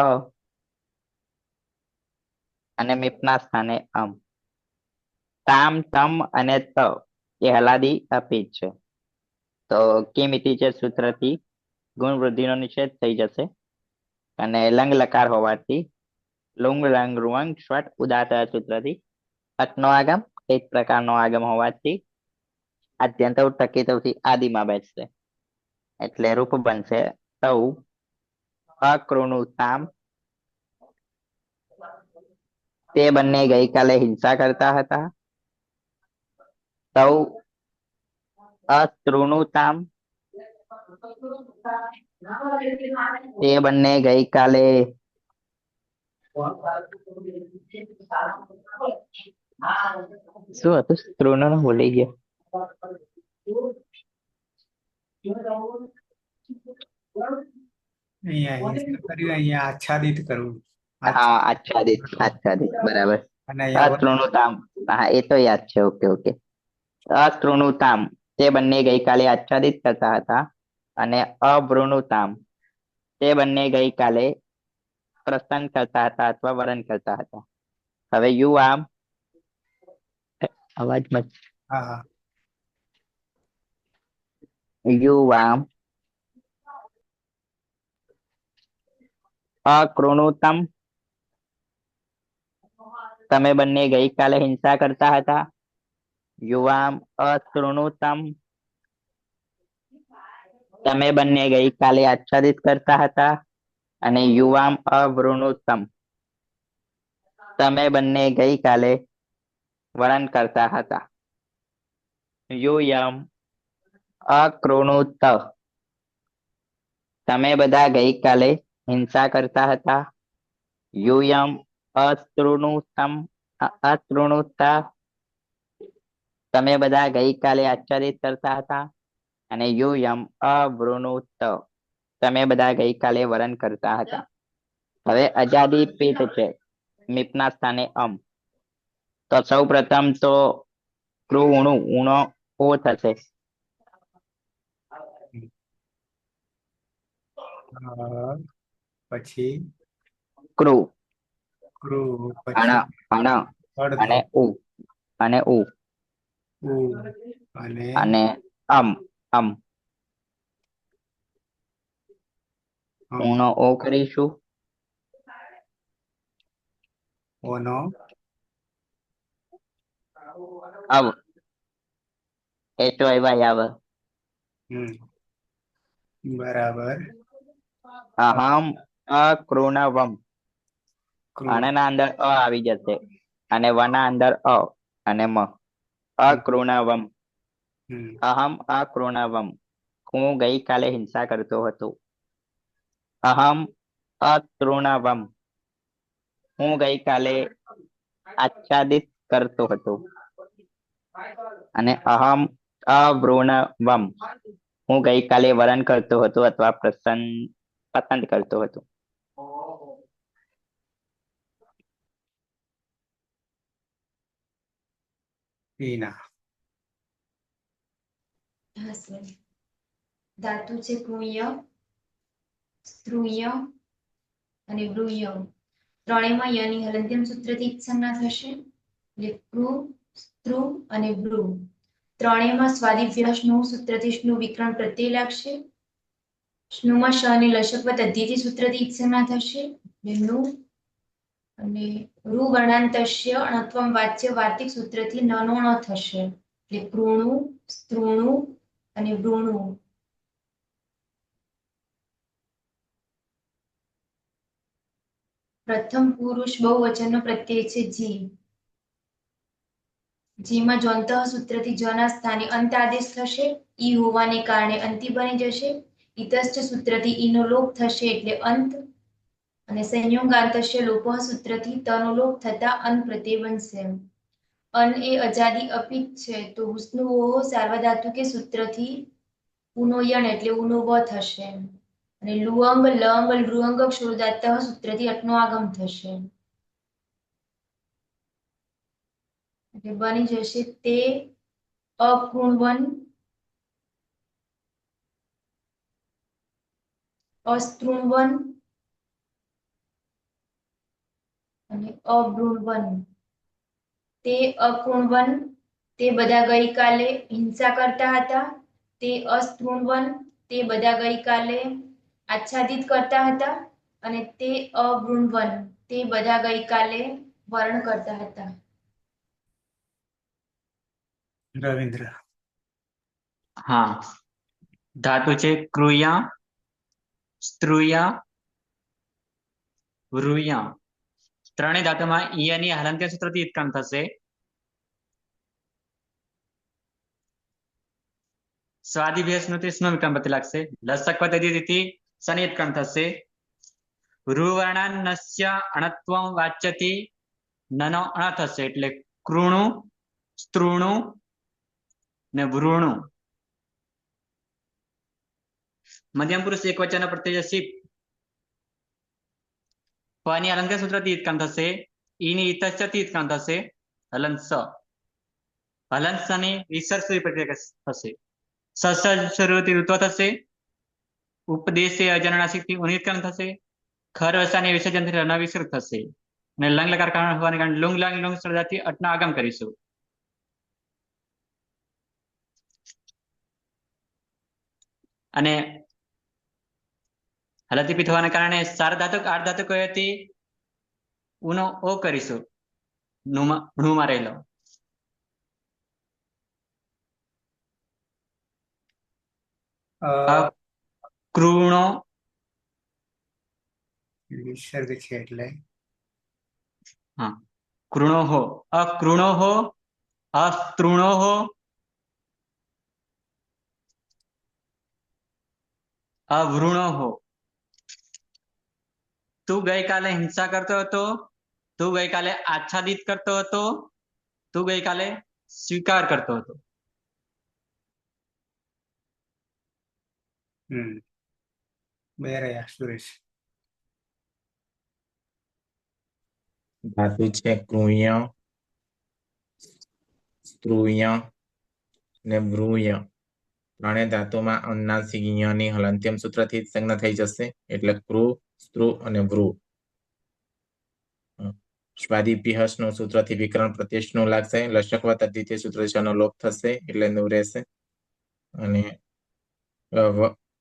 અને મીપના સ્થાને અમ. તામ તમ અને ત એ હલાદી અપીત છે. તો કિમિતિ છે સૂત્રથી ગુણ વૃદ્ધિનો નિષેધ થઈ જશે અને લંગ લકાર હોવાથી લુંગ લંગ રૂંગ સ્વટ ઉદાત સૂત્રથી અટનો આગમ એક પ્રકારનો આગમ હોવાથી આદ્યંત ટકી આદિમાં બેસશે એટલે રૂપ બનશે તૌ અકૃણુતામ. તે બંને ગઈકાલે હિંસા કરતા હતા. તૌ અતૃણુતામ. તે બંને ગઈકાલે શું હતું તૃણ ભૂલી ગયો. અહીંયા હિંસા કર્યું, અહીંયા આચ્છાદિત કરવું. હા આચ્છાદિત આચ્છાદિત બરાબર. અને અહીંયા અતૃણુતામ હા એ તો યાદ છે. Okay okay. અતૃણુતામ તે બંને ગઈકાલે આચ્છાદિત કરતા હતા અને અવૃણુતામ તે બંને ગઈકાલે પ્રસન્ન કરતા હતા અથવા વરણ કરતા હતા. હવે યુ આમ અવાજ મત હા યુ આમ અકૃણુતમ તમે બંને ગઈકાલે હિંસા કરતા હતા. યુવામ અતૃણુતમ તમે બંને ગઈકાલે આચ્છાદિત કરતા હતા અને યુવામ અવૃણુતમ તમે બંને ગઈકાલે વર્ણન કરતા હતા. યુયમ અકૃણુત તમે બધા ગઈકાલે હિંસા કરતા હતા. યુયમ અતૃણુતમ અતૃણુતા તમે બધા ગઈકાલે આચ્છાદિત કરતા હતા અને યુયમ અવૃણુત તમે બધા ગઈકાલે વર્ણન કરતા હતા. હવે અજાદી પીઠ છે મીપના સ્થાને અમ. તો સૌ પ્રથમ તો કૃણુ ઉણો ઓ થશે. પછી કૃ ક્રુ, અણ પછી અણ અડધો, અને ઉ અને ઉ ઉ અને અને અમ અમ અમ. ઉનો ઓ કરીશું. ઓનો અવ એ તો એવા આવ. બરાબર. અહમ અકૃણવમ ક્રુ અણના અંદર અ આવી જશે અને વના અંદર અ અને મ. અકૃણવમ અહમ અકૃણવમ હું ગઈકાલે હિંસા કરતો હતો. અહમ અતૃણવમ હું ગઈકાલે આચ્છાદિત કરતો હતો. અને અહમ અવૃણવમ હું ગઈકાલે વર્ણન કરતો હતો અથવા પસંદ કરતો હતો. પીના ધાતુ છે કૃય, સ્ત્રુય અને બ્રુય. ત્રણેયમાં યની હલંત્યમ સૂત્રથી સંજ્ઞા થશે એટલે કૃ, સ્ત્રુ અને બ્રુ. ત્રણેયમાં સ્વાદિભ્ય સ્નુ સૂત્રથી સ્નુ વિકરણ પ્રત્યય લાગશે. સ્નુમાં શ અને લશકવત અધ્યયથી સૂત્રથી સંજ્ઞા થશે નું અને રૂ વર્ણાંતસ્ય અણત્વમ વાચ્ય વાર્તિક સૂત્રથી નનો ણ થશે. એટલે કૃણુ, સ્તૃણુ અને વૃણુ. પ્રથમ પુરુષ બહુવચનનો પ્રત્યય છે જી. જીમાં જોંતઃ સૂત્રથી જના સ્થાને અંત આદેશ થશે. ઈ હોવાને કારણે અંતિ બની જશે. ઇતશ્ચ સૂત્રથી ઈનો લોપ થશે એટલે અંત. અને સંયોગાંતસ્ય લોપઃ સૂત્રથી તનો લોપ થતા અન પ્રત્યય બનશે. અન એ અજાદી અપિત છે તો હુસ્નુઓહો સાર્વધાતુકે સૂત્રથી ઉનો યણ એટલે ઉનો વ થશે. અને લુઅંગ લંગ લૃઅંગ ક્ષુરદાતઃ સૂત્રથી અટનો આગમ થશે. એટલે બની જશે તે અકૃણવન, અસ્તૃણવન અને અવૃણવન. તે અકૃણવન, તે બધા ગઈકાલે હિંસા કરતા હતા. તે અસ્તૃણવન, તે બધા ગઈકાલે આચ્છાદિત કરતા હતા. અને તે અવૃણવન, તે બધા ગઈકાલે વર્ણ કરતા હતા. રવિન્દ્ર. હા, ધાતુ છે ક્રુયા, સ્ત્રુયા, વૃયા. ત્રણેય ધાતુમાં ઈયની હલંત્ય સૂત્રથી ઉત્ક્રમ થશે. સ્વાદિભ્ય સ્મૃતિ સ્નો વિક્રમ પ્રતિ લાગશે. લસક પદ્ધતિથી શનિ ઉત્ક્રમ થશે. રુવર્ણાન્નસ્ય અણત્વમ વાચ્યથી નનો અણ થશે એટલે કૃણુ, સ્તૃણુ ને વૃણુ. મધ્યમ પુરુષ એક વચન પ્રત્યય શીપ. પની અલંકાર સૂત્રથી ઉત્ક્રમ થશે. ઈની ઇતશ્ચથી ઉત્ક્રમ થશે. હલંત ની વિસર્ગ સુધી પ્રત્યય થશે. શરૂથી ઋત્વ થશે. ઉપદેશે અજનનાસિકથી ઉનિત્ક્રમ થશે. ખર વસાની વિસર્જનથી રન વિસર્ગ થશે. અને લંગ લકાર કારણ હોવાને કારણે લુંગ લંગ લુંગ સરદાથી અટનો આગમ કરીશું. અને હલતીપિત હોવાને કારણે સાર્વધાતુક આર્ધધાતુક હતી ઉનો ઓ કરીશું. ણુમાં રહેલો કૃણો વિસર્ગ છે એટલે હા કૃણોહો, અકૃણોહો, અસ્તૃણોહો, અવૃણોહો. તું ગઈકાલે હિંસા કરતો હતો. તું ગઈકાલે આચ્છાદિત કરતો હતો. તું ગઈકાલે સ્વીકાર કરતો હતો. બે રહ્યા સુરેશ. ધાતુ છે કૃય, સ્ત્રુય ને વૃય. ત્રણેય ધાતુમાં અનુનાસિક યની હલંત્યમ સૂત્રથી જ સંજ્ઞા થઈ જશે એટલે કૃ, સ્ત્રુ અને વૃ. સ્વાદિભ્યહસનું સૂત્રથી વિકરણ પ્રત્યયનું લાગશે. લશકવત અદ્વિતીય સૂત્રથી નો લોપ થશે એટલે નું રહેશે. અને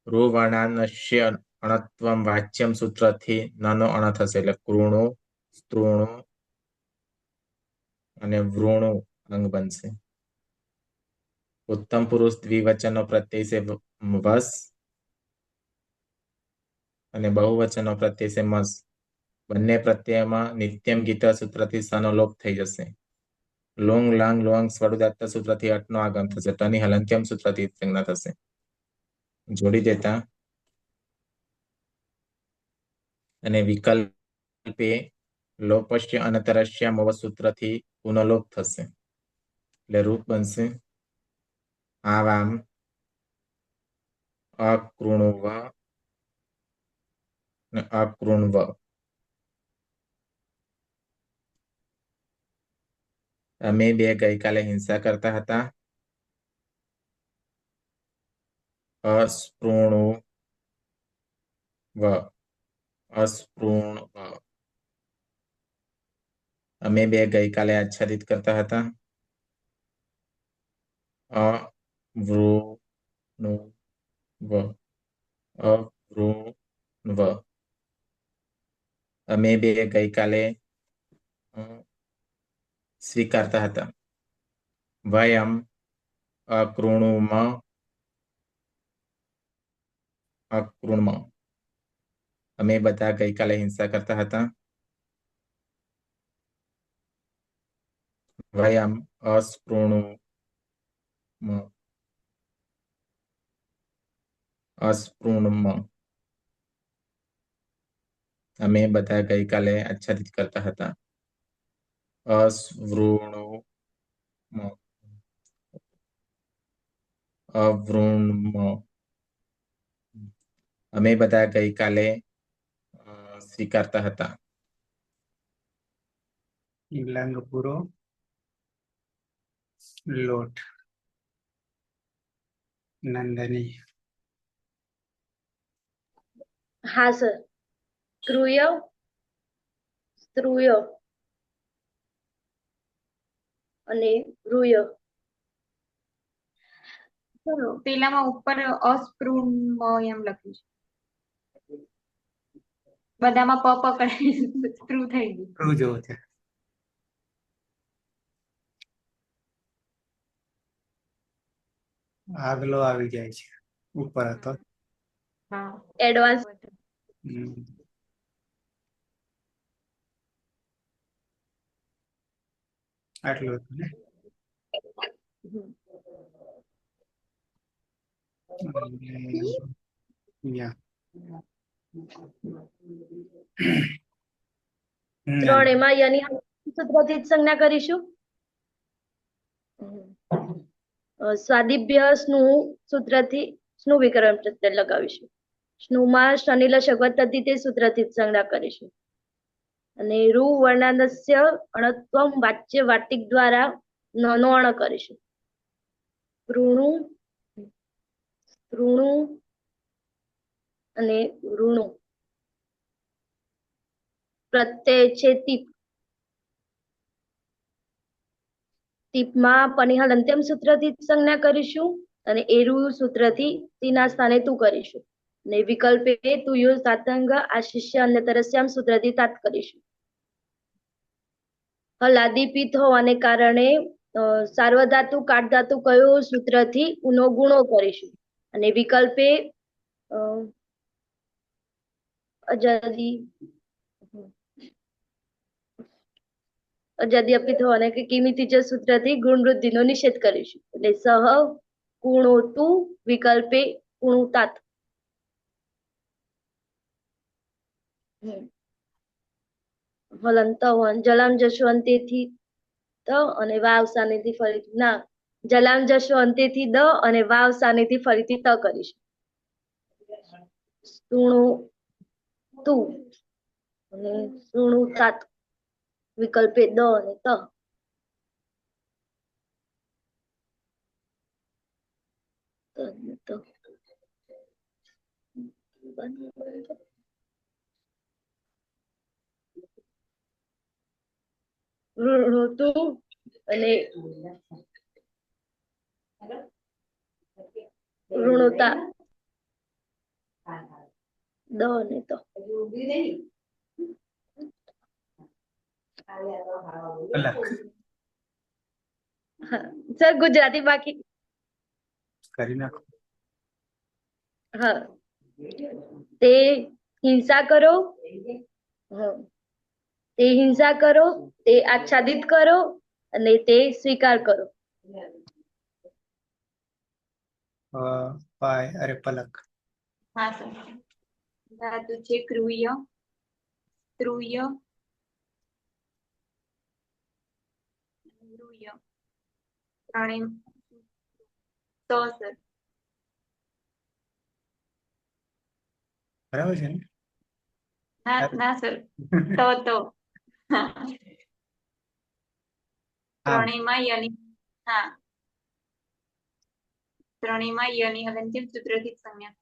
રુવર્ણાનસ્ય અણત્વમ વાચ્યમ સૂત્રથી નનો અણ થશે એટલે કૃણુ, સ્તૃણુ અને વૃણુ અંગ બનશે. ઉત્તમ પુરુષ દ્વિવચનનો પ્રત્યય છે વસ અને બહુવચનનો પ્રત્યય છે મસ. બંને પ્રત્યયમાં નિત્યમ ગીત સૂત્રથી સનો લોપ થઈ જશે. લોંગ લાંગ લોંગ સ્વરુદાત્ત સૂત્રથી અટનો આગમ થશે. ટની હલંત્યમ સૂત્રથી સંજ્ઞા થશે. જોડી દેતા અને વિકલ્પે લોપસ્ય અનતરસ્ય મવ સૂત્રથી પુનઃલોપ થશે એટલે રૂપ બનશે આવામ અકૃણુવ ને અકૃણવ. અમે બે ગઈકાલે હિંસા કરતા હતા. અસ્પૃણુવ, અસ્પૃણવ. અમે બે ગઈકાલે આચ્છાદિત કરતા હતા. અવૃણુવ, અવૃણવ. અમે બે ગઈકાલે સ્વીકારતા હતા. વયમ અકૃણુમ અકૃણમ અમે બધા ગઈકાલે હિંસા કરતા હતા. વયમ અસ્પૃણુમ અસ્પૃણમ અમે બધા ગઈકાલે આચ્છાદિત કરતા હતા. અસ્વૃણુમ અવૃણમ અમે બધા ગઈકાલે સ્વીકારતા હતા. લંગ પૂરો લોટ. નંદની હા સર. ક્રૂય સ્ત્રુય અને રૂય. પેલામાં ઉપર અસ્પૃમ એમ લખ્યું છે, બધામાં પ પકડાય સ્ત્રુ થઈ ગયું. સ્ત્રુ જેવો છે. આગલો આવી જાય છે ઉપર હતો. હા એડવાન્સ. હમ. આટલું હતું ને. ત્રણેયમાં યની સૂત્રથી જ સંજ્ઞા કરીશું. સ્વાદિભ્ય સ્નું સૂત્રથી સ્નું વિકરણ પ્રત્યય લગાવીશું. સ્નુમાં શનિલશક તે સૂત્રથી જ સંજ્ઞા કરીશું. અને રૂ વર્ણાદસ્ય અણત્વમ વાચ્ય વાટિક દ્વારા નો અણ કરીશું. ઋણુ ઋણુ અને ઋણુ પ્રત્યય છે તીપ. ટીપમાં પનિહાલ અંત્યમ સૂત્રથી સંજ્ઞા કરીશું અને એરુ સૂત્રથી તીના સ્થાને તું કરીશું. ને વિકલ્પે તુયો સાતંગ આશિષ્ય અને તરસ્યામ સૂત્રથી તાત કરીશું. હલાદીપિત હોવાને કારણે સાર્વધાતુ કાટધાતુ કયો સૂત્રથી ઉનો ગુણો કરીશું. અને વિકલ્પે અજાદી અજાદ્યપિત હોવાને કે કિમિતિજ સૂત્રથી ગુણ વૃદ્ધિનો નિષેધ કરીશું. એટલે સહ ગુણોતુ વિકલ્પે ગુણુતાત. હલંત જલામ જશો અંતેથી ત અને વાવ સાનેથી ફરીથી ના જલામ જશો અંતેથી દ અને વાવ સાનેથી ફરીથી ત કરીશું. સુણુ તુ અને સુણુ તાત વિકલ્પે દ અને ત. ઋતુ અને ઋણુતા દ અને ત. કલાક સર ગુજરાતી બાકી. કરી નાખો. હા તે હિંસા કરો. તે હિંસા કરો, તે આચ્છાદિત કરો અને તે સ્વીકાર કરો. પાય અરે પલક. હા સર. ધાતુ છે ક્રૂય સ્ત્રુય રૂય. ત્રણેય તો સર. બરાબર છે ને. ના ના સર તો હા. ત્રણેયમાં યની હા ત્રણેયમાં યની હલંત્યમ સૂત્રથી સંજ્ઞા.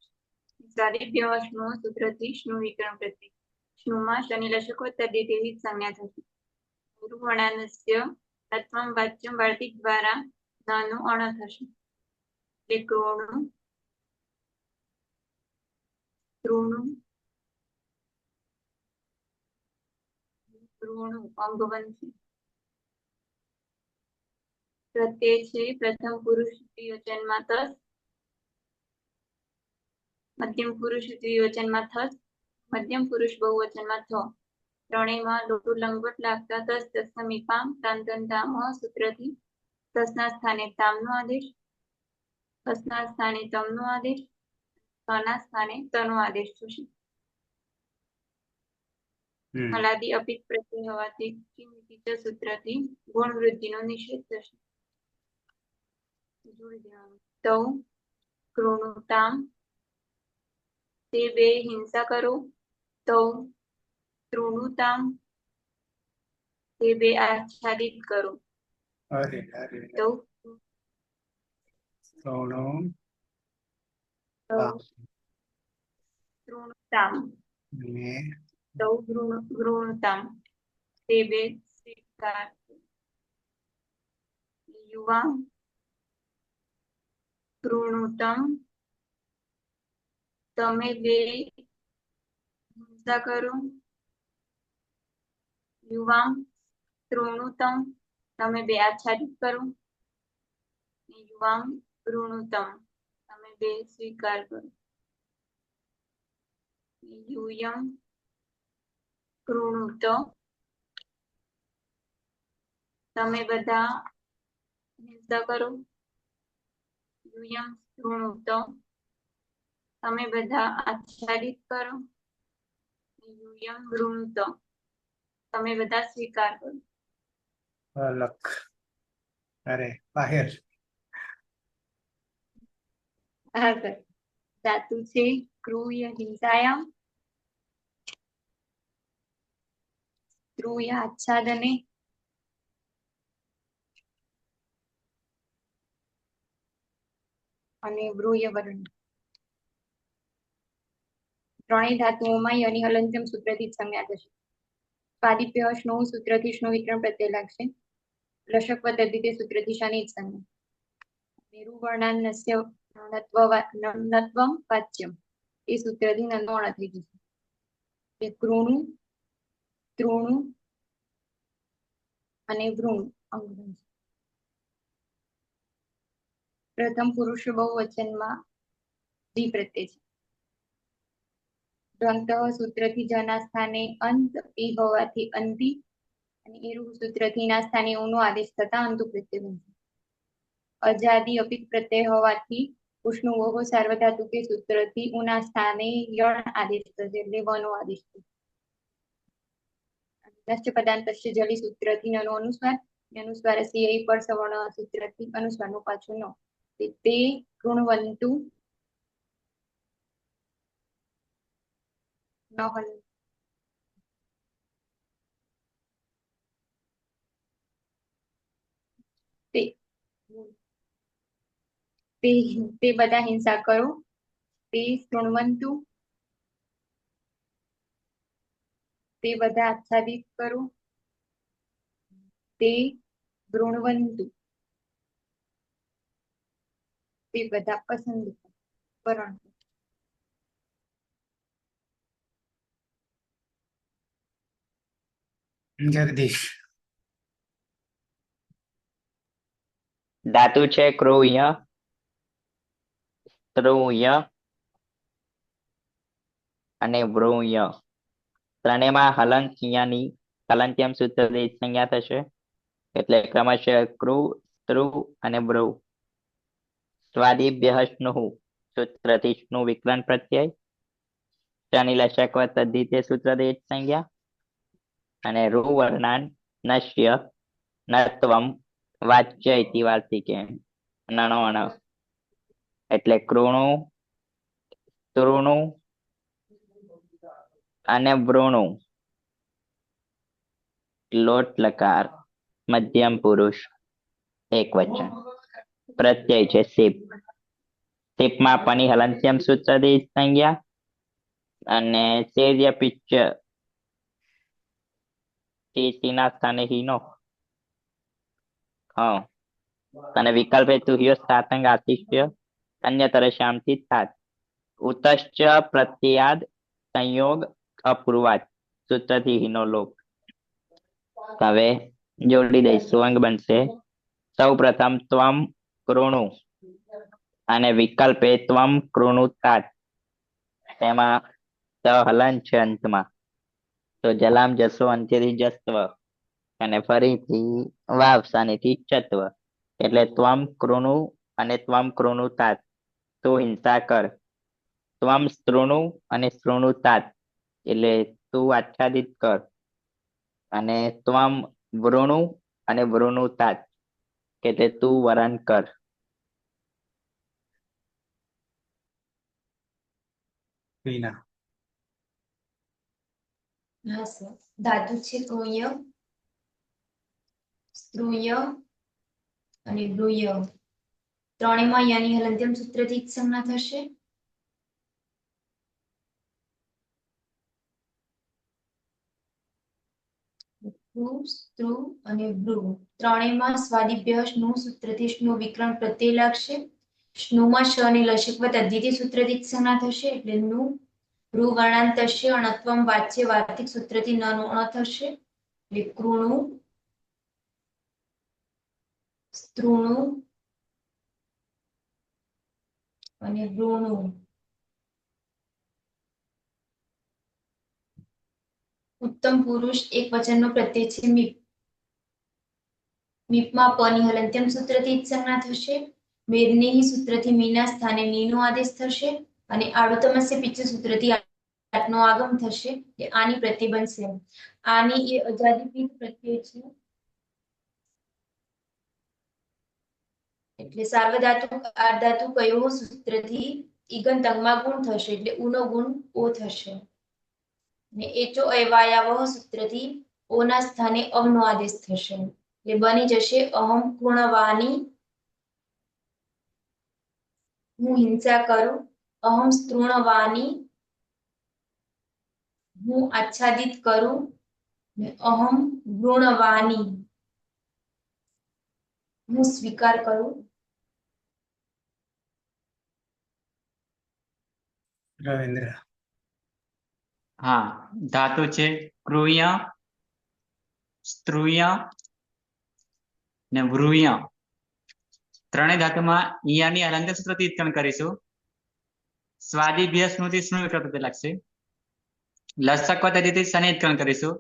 સ્વાદિભ્ય સ્નું સૂત્રથી સ્નું વિકરણ પ્રત્યય. સ્નુમાં શનિલશકો તદ્ધિતેથી સંજ્ઞા થશે. ગુરુવર્ણાનસ્ય તત્વમ વાચ્યમ વાર્તિક દ્વારા નાનું અણ થશે. ત્રિકોણ ઋણુ ઋણુ અંગવંશી પ્રત્યય છે પ્રથમ પુરુષ દ્વિવચનમાં તસ, મધ્યમ પુરુષ દ્વિવચનમાં થસ, મધ્યમ પુરુષ બહુવચનમાં થ. ત્રણેયમાં લોટું લંગવટ લાગતા તસ તત્સમીપામ તાંતંતામ સૂત્રથી તસના સ્થાને તામનો આદેશ, તસના સ્થાને તમનો આદેશ, તના સ્થાને તનો આદેશ થશે. હલાદી અપિત પ્રત્યય હોવાથી કિંમતી સૂત્રથી ગુણ વૃદ્ધિનો નિષેધ થશે. જોડી દેવાનું. તૌ કૃણુતામ તે બે હિંસા કરો, તૌ તૃણુતામ તે બે આચ્છાદિત કરો, અરે અરે તૌ ત્રણો તૌ તૃણુતામ ને તૌ ગૃણુતામ તે બે સ્વીકાર કરો. યુવા કૃણુતમ તમે બે હિંસા કરો, યુવામ તૃણુતમ તમે બે આચ્છાદિત કરો, યુવામ ઋણુતમ તમે બે સ્વીકાર કરો. યુયમ કૃણુત તમે બધા હિંસા કરો, યુયમ કૃણુત તમે બધા આચ્છાદિત કરો, યુયમ વૃણુત તમે બધા સ્વીકાર કરો. અલક અરે બાહેર આગળ ધાતુ છે ક્રૂય હિંસાયામ, ક્રૂય આચ્છાદને, અને વૃય વર્ણ. ત્રણેય ધાતુઓમાં યની હલંત્યમ સૂત્રથી જ સંજ્ઞા થશે. સ્વાદિપ્ય સ્નો સૂત્રથી સ્નો વિકરણ પ્રત્યય લાગશે. લશક પદ્ધતિ સૂત્રથી શનિ જ સંજ્ઞા. નિરુવર્ણાન્નસ્ય નત્વમ વાચ્યમ એ સૂત્રથી નંદોણ થઈ જશે. કૃણુ તૃણુ અને વૃણુ અંગ બનશે. પ્રથમ પુરુષ બહુવચનમાં જી પ્રત્યય છે. દ્વંત સૂત્રથી જના સ્થાને અંત એ હોવાથી અંતિ, અને એરુ સૂત્રથી ના સ્થાને ઉનો આદેશ થતા અંતુ પ્રત્યય બનશે. અજાદી અપિત પ્રત્યય હોવાથી ઉષ્ણુ વહુ સાર્વધાતુકે સૂત્રથી ઉના સ્થાને યણ આદેશ થશે એટલે વનો આદેશ થશે. નશ્ચ પદાંતસ્ય જલી સૂત્રથી નનો અનુસ્વાર, અનુસ્વાર સિંહ પર સવર્ણ સૂત્રથી અનુસ્વારનું પાછું ન. તે કૃણવંતુ નહલ તે બધા હિંસા કરો, તે કૃણવંતુ તે બધા આચ્છાદિત કરો, તે ગૃણવંતુ તે બધા પસંદ વરણ. જગદીશ ધાતુ છે ક્રૂય, ત્રુય અને વૃય. ત્રણેયમાં હલંત્યની હલંત્યમ સૂત્રથી સંજ્ઞા થશે એટલે ક્રમશઃ ક્રુ, ત્રુ અને વૃ. સ્વાદિભ્ય સ્નુઃ સૂત્રથી સ્નુ વિકરણ પ્રત્યય, શનિ લશક તદ્ધિતે સૂત્રથી સંજ્ઞા, અને રૂ વર્ણાન નશ્ય નત્વમ વાચ્ય ઇતિ વાર્તિકે નણો અણ એટલે કૃણુ, તૃણુ અને વૃણુ. લોટ લકાર મધ્યમ પુરુષ એક વચન. પ્રત્યય છે સિપ. સિપમાં પની હલંત્યમ સૂત્રથી સંજ્ઞા અને સેર્ય પિચ્ચ ના સ્થાને હિનો અને વિકલ્પ હેતુ હિયો સાતંગ આતિશ્ય અન્યતર શ્યામથી થાત. ઉતશ્ચ પ્રત્યાદ સંયોગ અપૂર્વાત સૂત્રથી હિનો લોક. હવે જોડી દઈશું અંગ બનશે સૌ પ્રથમ ત્વમ કૃણુ અને વિકલ્પે ત્વમ કૃણુતાત. તેમાં ત હલન છે અંતમાં, તો જલામ જસ્વ અંત્યથી જસ્વ અને ફરીથી વાવ સાનેથી ચત્વ, એટલે ત્વમ કૃણુ અને ત્વમ કૃણુતાત. તું હિંસા કર. ત્વમ સ્તૃણુ અને સ્તૃણુતાત, એટલે તું આચ્છાદિત કર. અને ત્વમ વૃણુ અને વૃણુતાત, એટલે તું વરણ કર. વિના હા સર, ધાતુ છે કૃય, સ્ત્રુય અને બ્રુય. ત્રણેયમાં યની હલંત્યમ સૂત્રથી જ સંજ્ઞા થશે. ભ્રુ, સ્ત્રુ અને ભ્રુ. ત્રણેયમાં સ્વાદિભ્ય સ્નુ સૂત્રથી સ્નુ વિકરણ પ્રત્યય લાગશે. સ્નુમાં શ અને લશકવત અદ્વિતીય સૂત્રથી જ સંજ્ઞા થશે, એટલે નું. ભ્રુ વર્ણાંતસ્ય અણત્વમ વાચ્ય વાર્તિક સૂત્રથી ન નો અણ થશે, એટલે કૃણુ, સ્તૃણુ અને વૃણુ. ઉત્તમ પુરુષ એક વચનનો પ્રત્યય છે મીપ. મીપમાં પની હલંત્યમ સૂત્રથી જ સંજ્ઞા થશે. મેદનેહી સૂત્રથી મીના સ્થાને નીનો આદેશ થશે અને આડુતમસ્ય પિચ્ચ સૂત્રથી નો આગમ થશે, કે આની પ્રત્યય બનશે. આની એ અજાદિપીત પ્રત્યય છે, એટલે સાર્વધાતુક આર્ધાતુ કયો સૂત્રથી ઈગંત અંગમાં ગુણ થશે, એટલે ઉનો ગુણ ઓ થશે. ને એચો અયવાયાવહ સૂત્રથી ઓના સ્થાને અવનો આદેશ થશે, એટલે બની જશે અહમ કૃણવાની, હું હિંસા કરું. અહમ સ્તૃણવાની, હું આચ્છાદિત કરું. ને અહમ વૃણવાની, હું સ્વીકાર કરું. રવિન્દ્ર હા, ધાતુ છે કૃય, સ્ત્રુય ને વૃય. ત્રણેય ધાતુમાં ઈયાની હલંત્ય સૂત્રથી ઉત્પન્ન કરીશું. સ્વાદિભ્ય સ્મૃતિ સ્નુ વિકલ્પ પ્રત્યય લાગશે. લસકવત અધિથી શને ઉત્પન્ન કરીશું.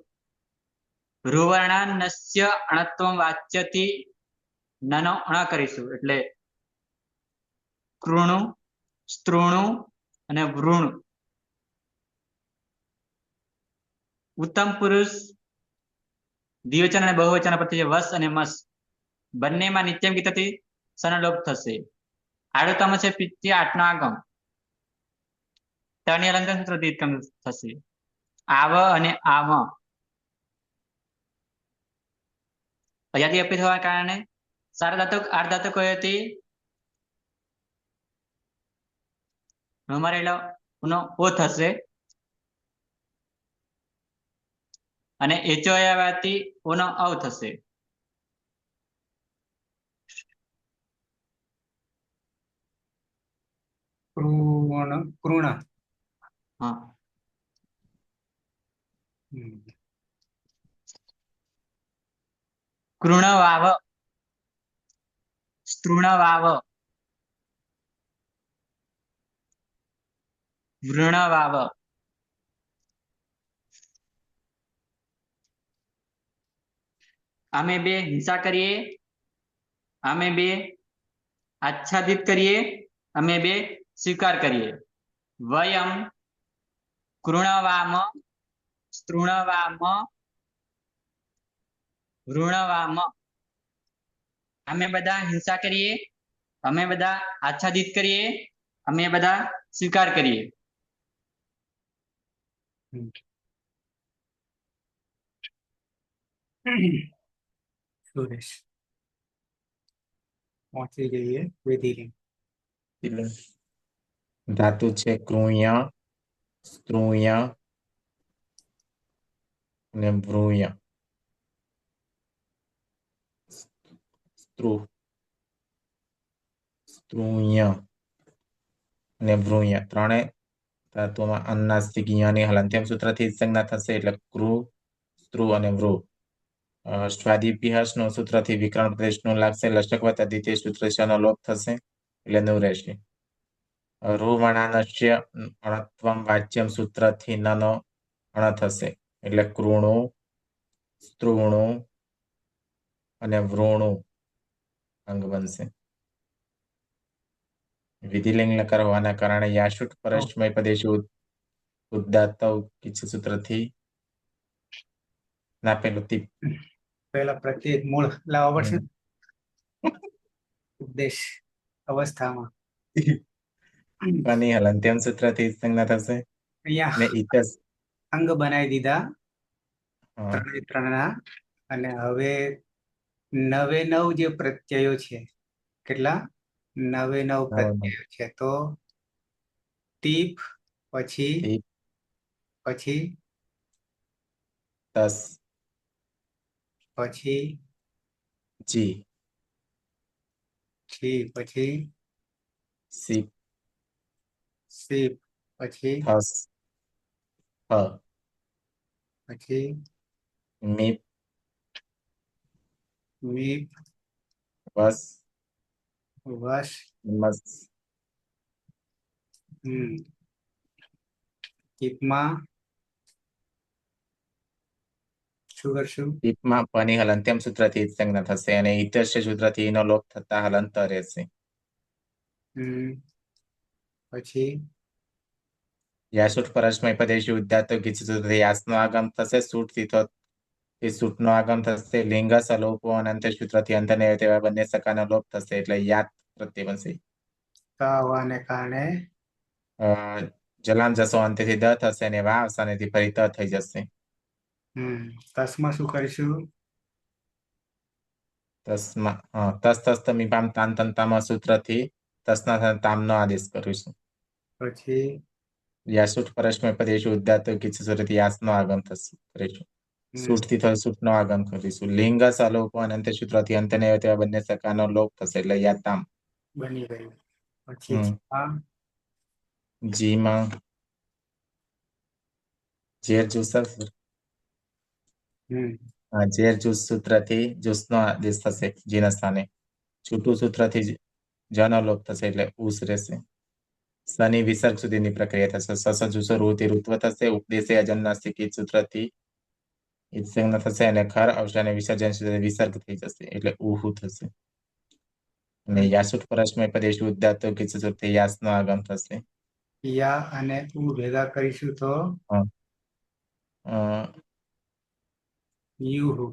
ભ્રુવર્ણાનસ્ય અણત્વમ વાચ્યથી નનો અણ કરીશું, એટલે કૃણુ, સ્તૃણુ અને વૃણુ. ઉત્તમ પુરુષ દ્વિવચન અને બહુવચન પ્રત્યય વસ અને મસ બંનેમાં નિત્યમ ગીતથી સનલોપ થશે. આડુતમ છે પિત્ય આઠનો આગમ, તની હલંત્યમ સૂત્રથી ઉત્પન્ન થશે. આવ અને આવ અજાદી અપિત હોવાના કારણે સાર્વધાતુક આર્ધાતુક કયોથી અમારેલો નો ઓ થશે અને એચો આવ્યાથી ઓનો અવ થશે. કૃણ હા, કૃણવાવ, સ્તૃણવાવ, વૃણવાવ. અમે બે હિંસા કરીએ, અમે બે આચ્છાદિત કરીએ, અમે બે સ્વીકાર કરીએ. વયમ કૃણવામ, સ્તૃણવામ, વૃણવામ. અમે બધા હિંસા કરીએ, અમે બધા આચ્છાદિત કરીએ, અમે બધા સ્વીકાર કરીએ. સુરેશ પહોંચી જઈએ વિધિલિંગ. ધાતુ છે કૃય, સ્ત્રુય અને ભ્રુય. સ્ત્રુ, સ્ત્રુય અને ભ્રુય ત્રણેય ધાતુમાં અનુનાસિક યની હલંત્યમ સૂત્રથી જ સંજ્ઞા થશે, એટલે કૃ, સ્ત્રુ અને વૃ. સ્વાદિભ્યાસનું સૂત્રથી વિકર્ણ પ્રદેશનું લાગશે. લસક વત્તા દ્વિતીય સૂત્ર નો લોપ થશે એટલે નું રહેશે. રૂવણાનસ્ય અણત્વમ વાચ્યમ સૂત્રથી નનો અણ થશે એટલે કૃણુ, સ્તૃણુ અને વૃણુ અંગ બનશે. વિધિલિંગ લકાર હોવાના કારણે યાશુટ પરસ્મય પદેશુ ઉદાત્ત કિચ સૂત્રથી નાપેલું તીપ પહેલા પ્રત્યેક મૂળ લાવવા પડશે ઉપદેશ અવસ્થામાં. પની હલંત્યમ સૂત્રથી સંજ્ઞા થશે ને અહીંયા ઇતસ અંગ બનાવી દીધા હા, ત્રણના, અને હવે 99 જે પ્રત્યયો છે, કેટલા 99 પ્રત્યયો છે, તો ટીપ પછી ટીપ, પછી તસ, પછી જી, છી, પછી સીપ, સીપ, પછી થસ, હ, પછી મીપ, મીપ, વસ, વશ. મસ, ટીપમાં શું કરશું? ટીપમાં પની હલંત્યમ સૂત્રથી સંજ્ઞા થશે અને ઇતસ્ય સૂત્રથી નો લોપ થતા હલંત રહેશે. પછી યાસુટ પરસ્મય પદેશુ ઉદાત્ત કિચ સૂત્રથી યાસનો આગમ થશે. સૂટનો આગમ થશે. લિંગ સલોપો અને અંત્ય સૂત્રથી અંતને તેવા બંને સકાનો લોપ થશે એટલે યાત પ્રત્યય બનશે. આવવાને કારણે જલામ જસો અંતથી દ થશે અને વા અવસાનેથી ફરી ત થઈ જશે. તસમાં શું કરીશું? તસમાં તસ તસ મીપામ તાન તંતામ સૂત્રથી તસના તામનો આદેશ કરીશું. પછી યાસુટ પરસ્મય પદેશુ ઉદાત્ત કિચ સૂત્રથી યાસનો આગમ થશે કરીશું. સૂટથી થશે સૂટનો આગમ કરીશું. લિંગ સલોપો અને અંત્ય સૂત્રથી અંતને તેવા બંને સકાનો લોપ થશે એટલે યાતામ બની ગયું. પછી જીમાં ઝેર જુસર ઝેર જુસ સૂત્રથી જુસનો આદેશ થશે જીના સ્થાને. છૂટું સૂત્રથી જનો લોપ થશે એટલે ઉસ રહેશે. સની વિસર્ગ સુધીની પ્રક્રિયા થશે. સસ જુસો રૂથી ઋત્વ થશે. ઉપદેશે અજન્નાસ્તિક સૂત્રથી ઇત્સંજ્ઞા થશે અને ખર અવસાને વિસર્જન સુધી વિસર્ગ થઈ જશે એટલે ઉહુ થશે. અને યાસુટ પરસ્મય પદેશુ ઉદાત્ત કિચ સૂત્રથી યાસનો આગમ થશે. યા અને ઉ ભેગા કરીશું તો યુહુ.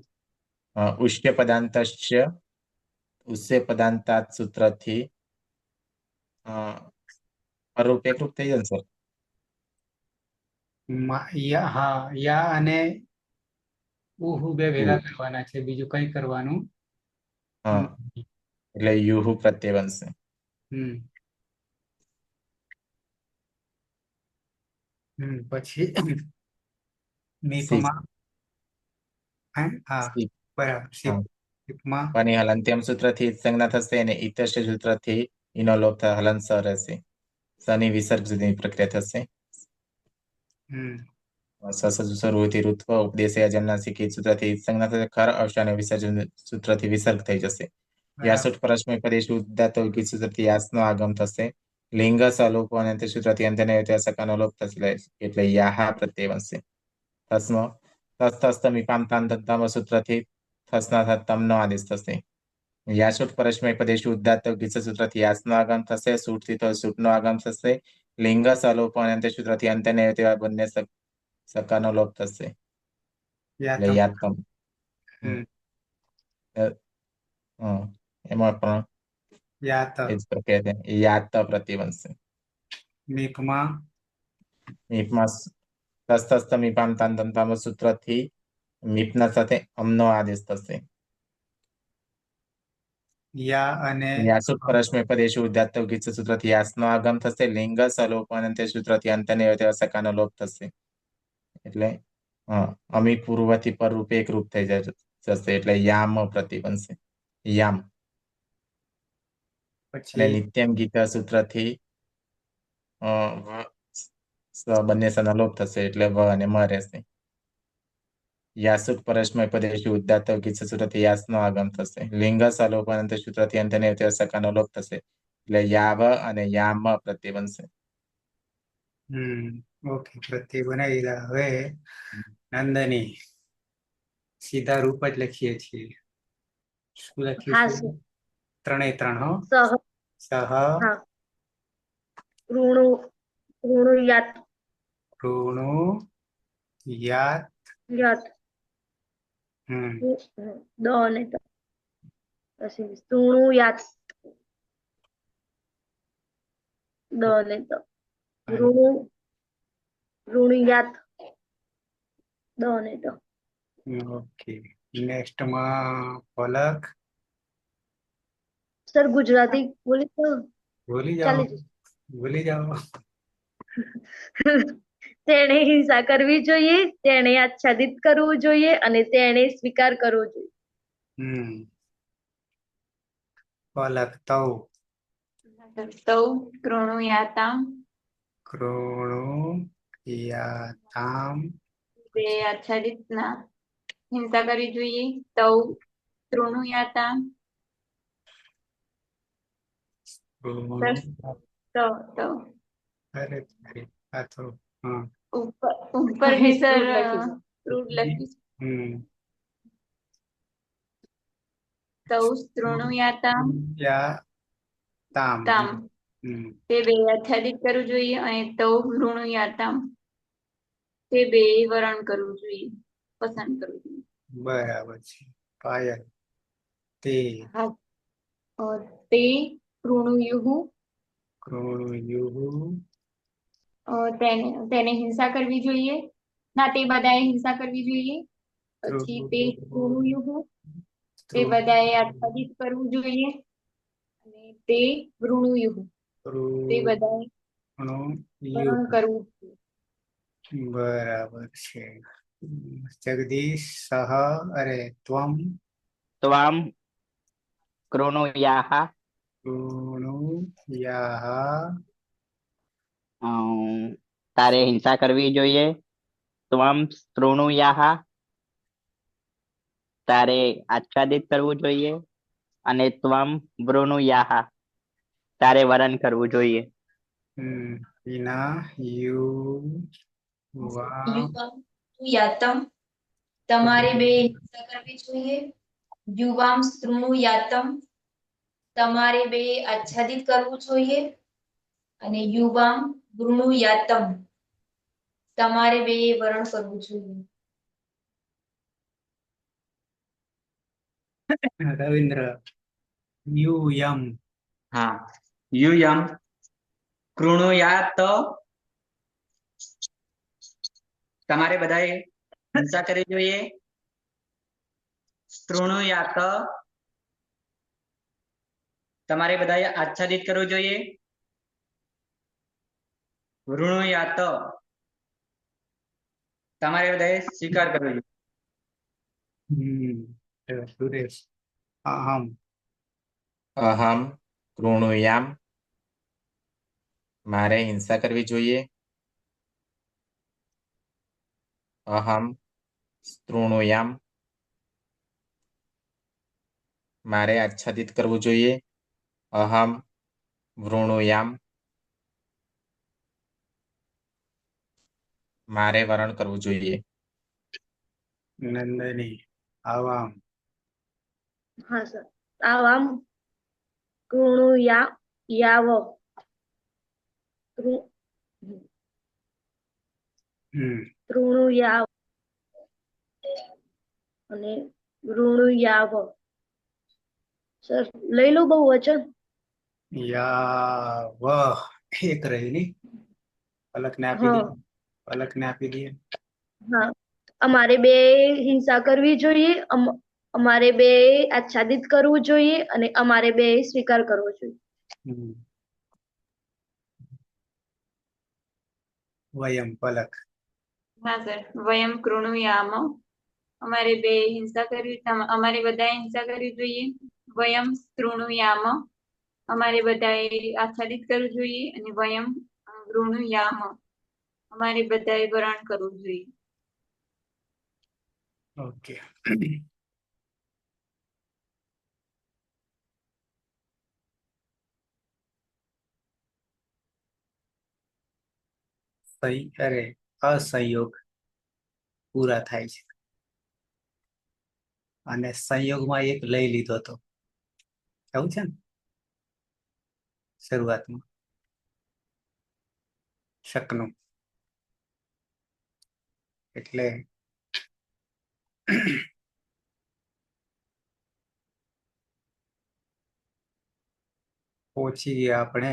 ઉષ્ય પદાંતસ્ય ઉષ્ય પદાંતાત સૂત્રથી અરૂપ એકરૂપ થઈ જશે. યા અને ઉહુ બે ભેગા કરવાના છે, બીજું કઈ કરવાનું એટલે યુહુ પ્રત્યય બનશે. પછી સીપ, મીપમાં સીપ. બરાબર. સીપમાં પની હલંત્યમ સૂત્રથી સંજ્ઞા થશે અને ઇતસ્ય સૂત્રથી ઈનો લોપ થાય હલન સ રહેશે. સની વિસર્ગ સુધીની પ્રક્રિયા થશે. સરૂથી ઋત્વ ઉપદેશે અજન્નાસ્તિક સૂત્રથી સંજ્ઞા થશે. ખર અવસાને વિસર્જન સૂત્રથી વિસર્ગ થઈ જશે. યાસુટ પરસ્મય પદેશુ ઉદાત્ત કિચ સૂત્રથી યાસનો આગમ થશે. લિંગ સલોપો અને અંત્ય સૂત્રથી અંતને સકાનો લોપ થશે એટલે યાહા પ્રત્યય બનશે. તસ્મ તસ તસ્ત મીપામ તાન દંતામ સૂત્રથી થસના તમનો આદેશ થશે. યાસુટ પરસ્મય પદેશુ ઉદાત્ત કિચ સૂત્રથી યાસનો આગમ થશે. સૂટથી સૂટનો આગમ થશે. લિંગ સલોપો અને અંત્ય સૂત્રથી અંતને તેવા બંને સકાનો લોપ થશે એટલે યાતમ. એમાં પણ એ જ પ્રક્રિયા છે. યાત પ્રત્યય બનશે. મીપમાં તસ તસ્ત મીપામ તાન દંતામ સૂત્રથી મીપના સાથે અમનો આદેશ થશે. યા અને યાસુટ પરસ્મય પદેશુ ઉદાત્ત કિચ સૂત્રથી યાસનો આગમ થશે. લિંગ સલોપો અને અંત્ય સૂત્રથી અંતને તેવા સકાનો લોપ થશે એટલે અમી પૂર્વથી પર રૂપે એક રૂપ થઈ જશે એટલે યામ પ્રત્યય બનશે. યામ. અને પછી નિત્યમ ગીત સૂત્રથી બંને સના લોપ થશે એટલે વ અને મ રહેશે. યાસુક પરસ્મય પદેશી ઉદ્દાત ગીત સૂત્રથી યાસનો આગમ થશે. લિંગ સલોપાનંત સૂત્રથી અંતને સકાનો લોપ થશે. એટલે યાવ અને યામ પ્રત્યય બનશે. ઓકે, પ્રત્યય બનાવી દીધા. હવે નંદની સીધા રૂપ જ લખીએ છીએ. શું હા લખીશું? સર. ત્રણેય ત્રણ હો. સહ સહ હા ઋણુયાત ઋણુ યાત યત દ અને ત પછી ઋણુયાત દ અને ત ઋણુયાત દ અને ત. ઓકે. નેક્સ્ટમાં પલક. સર ગુજરાતી બોલી તો ભૂલી જાઓ, ચાલી જશે. ભૂલી જાઓ. તેણે હિંસા કરવી જોઈએ, તેણે આચ્છાદિત કરવું જોઈએ અને તેણે સ્વીકાર કરવો જોઈએ. પલક તૌ તૌ કૃણુયાતામ કૃણુયાતામ તે આચ્છાદિતના હિંસા કરવી જોઈએ. તૌ કૃણુયાતામ કૃણુ તો અરે આ તો હા ઉપર બી સર ક્રૂડ લખ્યું છે. તૌ કૃણુયાતામ યાતામ તામ તે બે આચ્છાદિત કરવું જોઈએ અને તૌ કૃણુયાતામ તે બે વરણ કરવું જોઈએ, પસંદ કરવું જોઈએ. બરાબર છે. પાયલ તે તે કૃણુયુઃ કૃણુયુઃ તેને હિંસા કરવી જોઈએ. ના, તે બધાએ હિંસા કરવી જોઈએ. પછી તે કૃણુયુઃ તે બધાએ આચ્છાદિત કરવું જોઈએ અને તે વૃણુયુઃ તે બધાએ વરણ કરવું જોઈએ. બરાબર છે. જગદીશ સહ અરે ત્વમ ત્વમ કૃણુયાહ કૃણુયાહ તારે હિંસા કરવી જોઈએ. ત્વમ કૃણુયાહ તારે આચ્છાદિત કરવું જોઈએ અને ત્વમ વૃણુયાહ તારે વરણ કરવું જોઈએ. વિના યુ યાતમ તમારે બે હિંસા કરવી જોઈએ. યુવામ યાતમ તમારે બે આચ્છાદિત કરવું જોઈએ અને યુવામ યાતમ તમારે બે વરણ કરવું જોઈએ. રવિન્દ્ર યુયમ હા, યુયમ કૃણુયાત તમારે બધાએ હિંસા કરવી જોઈએ. કૃણુયાત તમારે બધાએ આચ્છાદિત કરવું જોઈએ. વૃણુયાત તમારે બધાએ સ્વીકાર કરવો જોઈએ. સુરેશ અહમ અહમ કૃણુયામ મારે હિંસા કરવી જોઈએ. અહમ કૃણુયામ મારે આચ્છાદિત કરવું જોઈએ. અહમ વૃણુયામ મારે વરણ કરવું જોઈએ. નંદની આવામ હા સર. આવામ કૃણુયાવ કૃણુયાવ અને ઋણુયાવ. સર લઈ લો બહુવચન. યાવ એક રહી ની પલકને આપી દે. હા પલકને આપી દઈએ. હા, અમારે બે હિંસા કરવી જોઈએ. અમારે બે આચ્છાદિત કરવું જોઈએ અને અમારે બે સ્વીકાર કરવો જોઈએ. વયમ પલક હા સર. વયમ કૃણુયામ અમારે બે હિંસા કરવી અમારે બધાએ હિંસા કરવી જોઈએ. વયમ કૃણુયામ અમારે બધાએ આચ્છાદિત કરવું જોઈએ અને વયમ કૃણુયામ અમારે બધાએ વરણ કરવું જોઈએ. ઓકે. અસંયોગ પૂરા થાય છે અને સંયોગમાં એક લઈ લીધો હતો, એવું છે ને શરૂઆતમાં શકનું, એટલે પહોંચી ગયા આપણે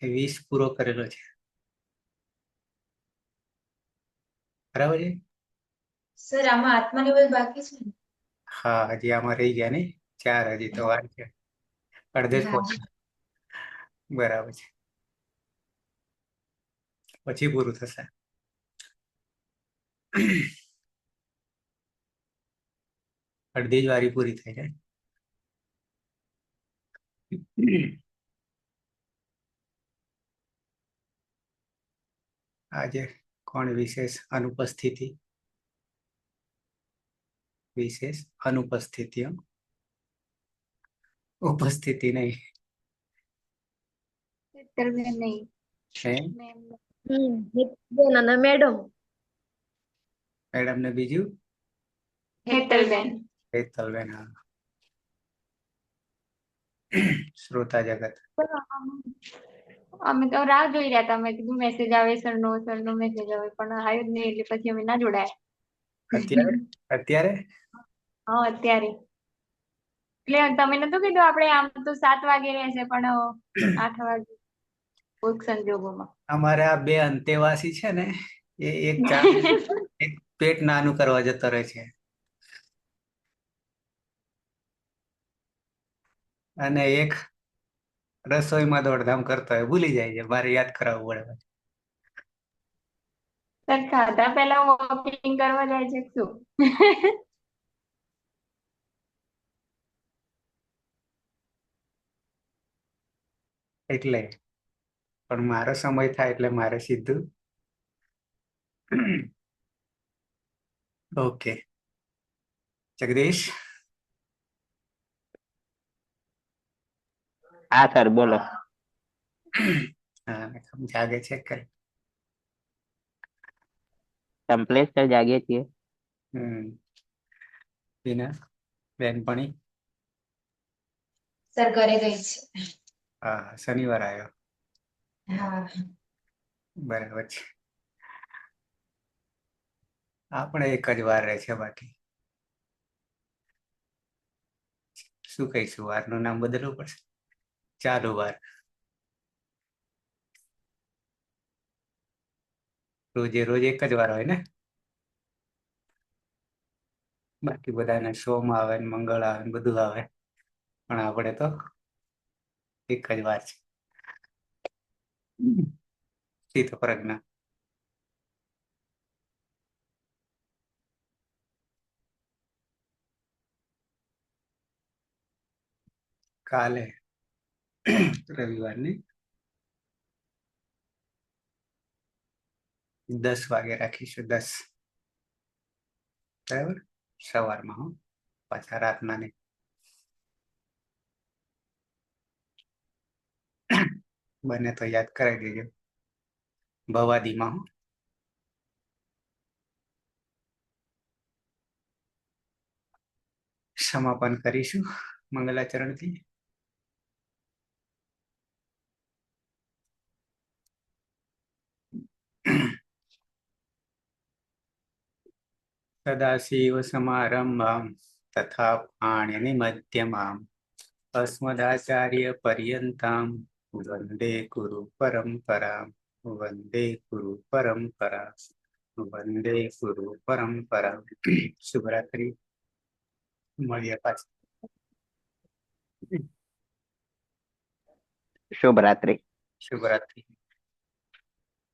20 પૂરો કરેલો છે, બરાબર છે. સર આમાં આત્મનિર્ભર બાકી છે ને? હા, હજી આમાં રહી ગયા ને 4, હજી તો વાર છે, અડધે જ હા. પહોંચી. બરાબર છે, પછી પૂરું થશે. અડધી જ વારી પૂરી થઈ જાય. આજે કોણ વિશેષ અનુપસ્થિતિ? વિશેષ અનુપસ્થિતિ, ઉપસ્થિતિ નહીં. હેતલબેન નહીં. હે મેમ બેન અને મેડમ. મેડમ ને બીજું હેતલબેન. હેતલબેન. હા. શ્રોતા જગત અમે તો રાહ જોઈ રહ્યા હતા, મેં કીધું મેસેજ આવે સર નો મેસેજ આવે, પણ આવ્યો જ નહીં, એટલે પછી અમે ના જોડાયા. અત્યારે અત્યારે હા, અત્યારે એટલે તમે નતું કીધું આપણે આમ તો 7 વાગે રહેશે, પણ 8 વાગે કોઈક સંજોગોમાં. અમારે આ બે અંતેવાસી છે ને, એ એક એક પેટ નાનું કરવા જતો રહે છે અને એક રસોઈમાં દોડધામ કરતો હોય, ભૂલી જાય છે, મારે યાદ કરાવવું પડે. સર ખાધા પહેલા વોકિંગ કરવા જાય છે કે શું? એટલે પણ મારો સમય થાય એટલે મારે સીધું. ઓકે, જગદીશ. હા સર બોલો. હા, જાગે છે કઈ? કમ્પ્લેટ સર જાગીએ છીએ. બીના બેનપણી? સર ઘરે ગઈ છે. હા, શનિવાર આવ્યો, હા. બરાબર છે. આપણે એક જ વાર રહે છે, બાકી શું કહીશું, વારનું નામ બદલવું પડશે. ચાલુ વાર. રોજે રોજ એક જ વાર હોય ને, બાકી બધાને સોમ આવે ને મંગળ આવે ને બધું આવે, પણ આપણે તો એક જ વાર છે. સ્થિત પ્રજ્ઞા. કાલે રવિવારની 10 વાગે રાખીશું, 10 બરાબર, સવારમાં. હું પાછા રાતના નહીં. બને તો યાદ કરાવી દેજો ભવાદીમાં. હું સમાપન કરીશું મંગલાચરણથી. સદાશિવ સમારંભામ તથા પાણિનિ મધ્યમામ અસ્મદાચાર્ય પર્યંતામ વંદે ગુરુ પરંપરામ. વંદે ગુરુ પરંપરા. વંદે ગુરુ પરંપરા. શુભરાત્રી. મળીએ પાછા. શુભરાત્રી. શુભરાત્રી.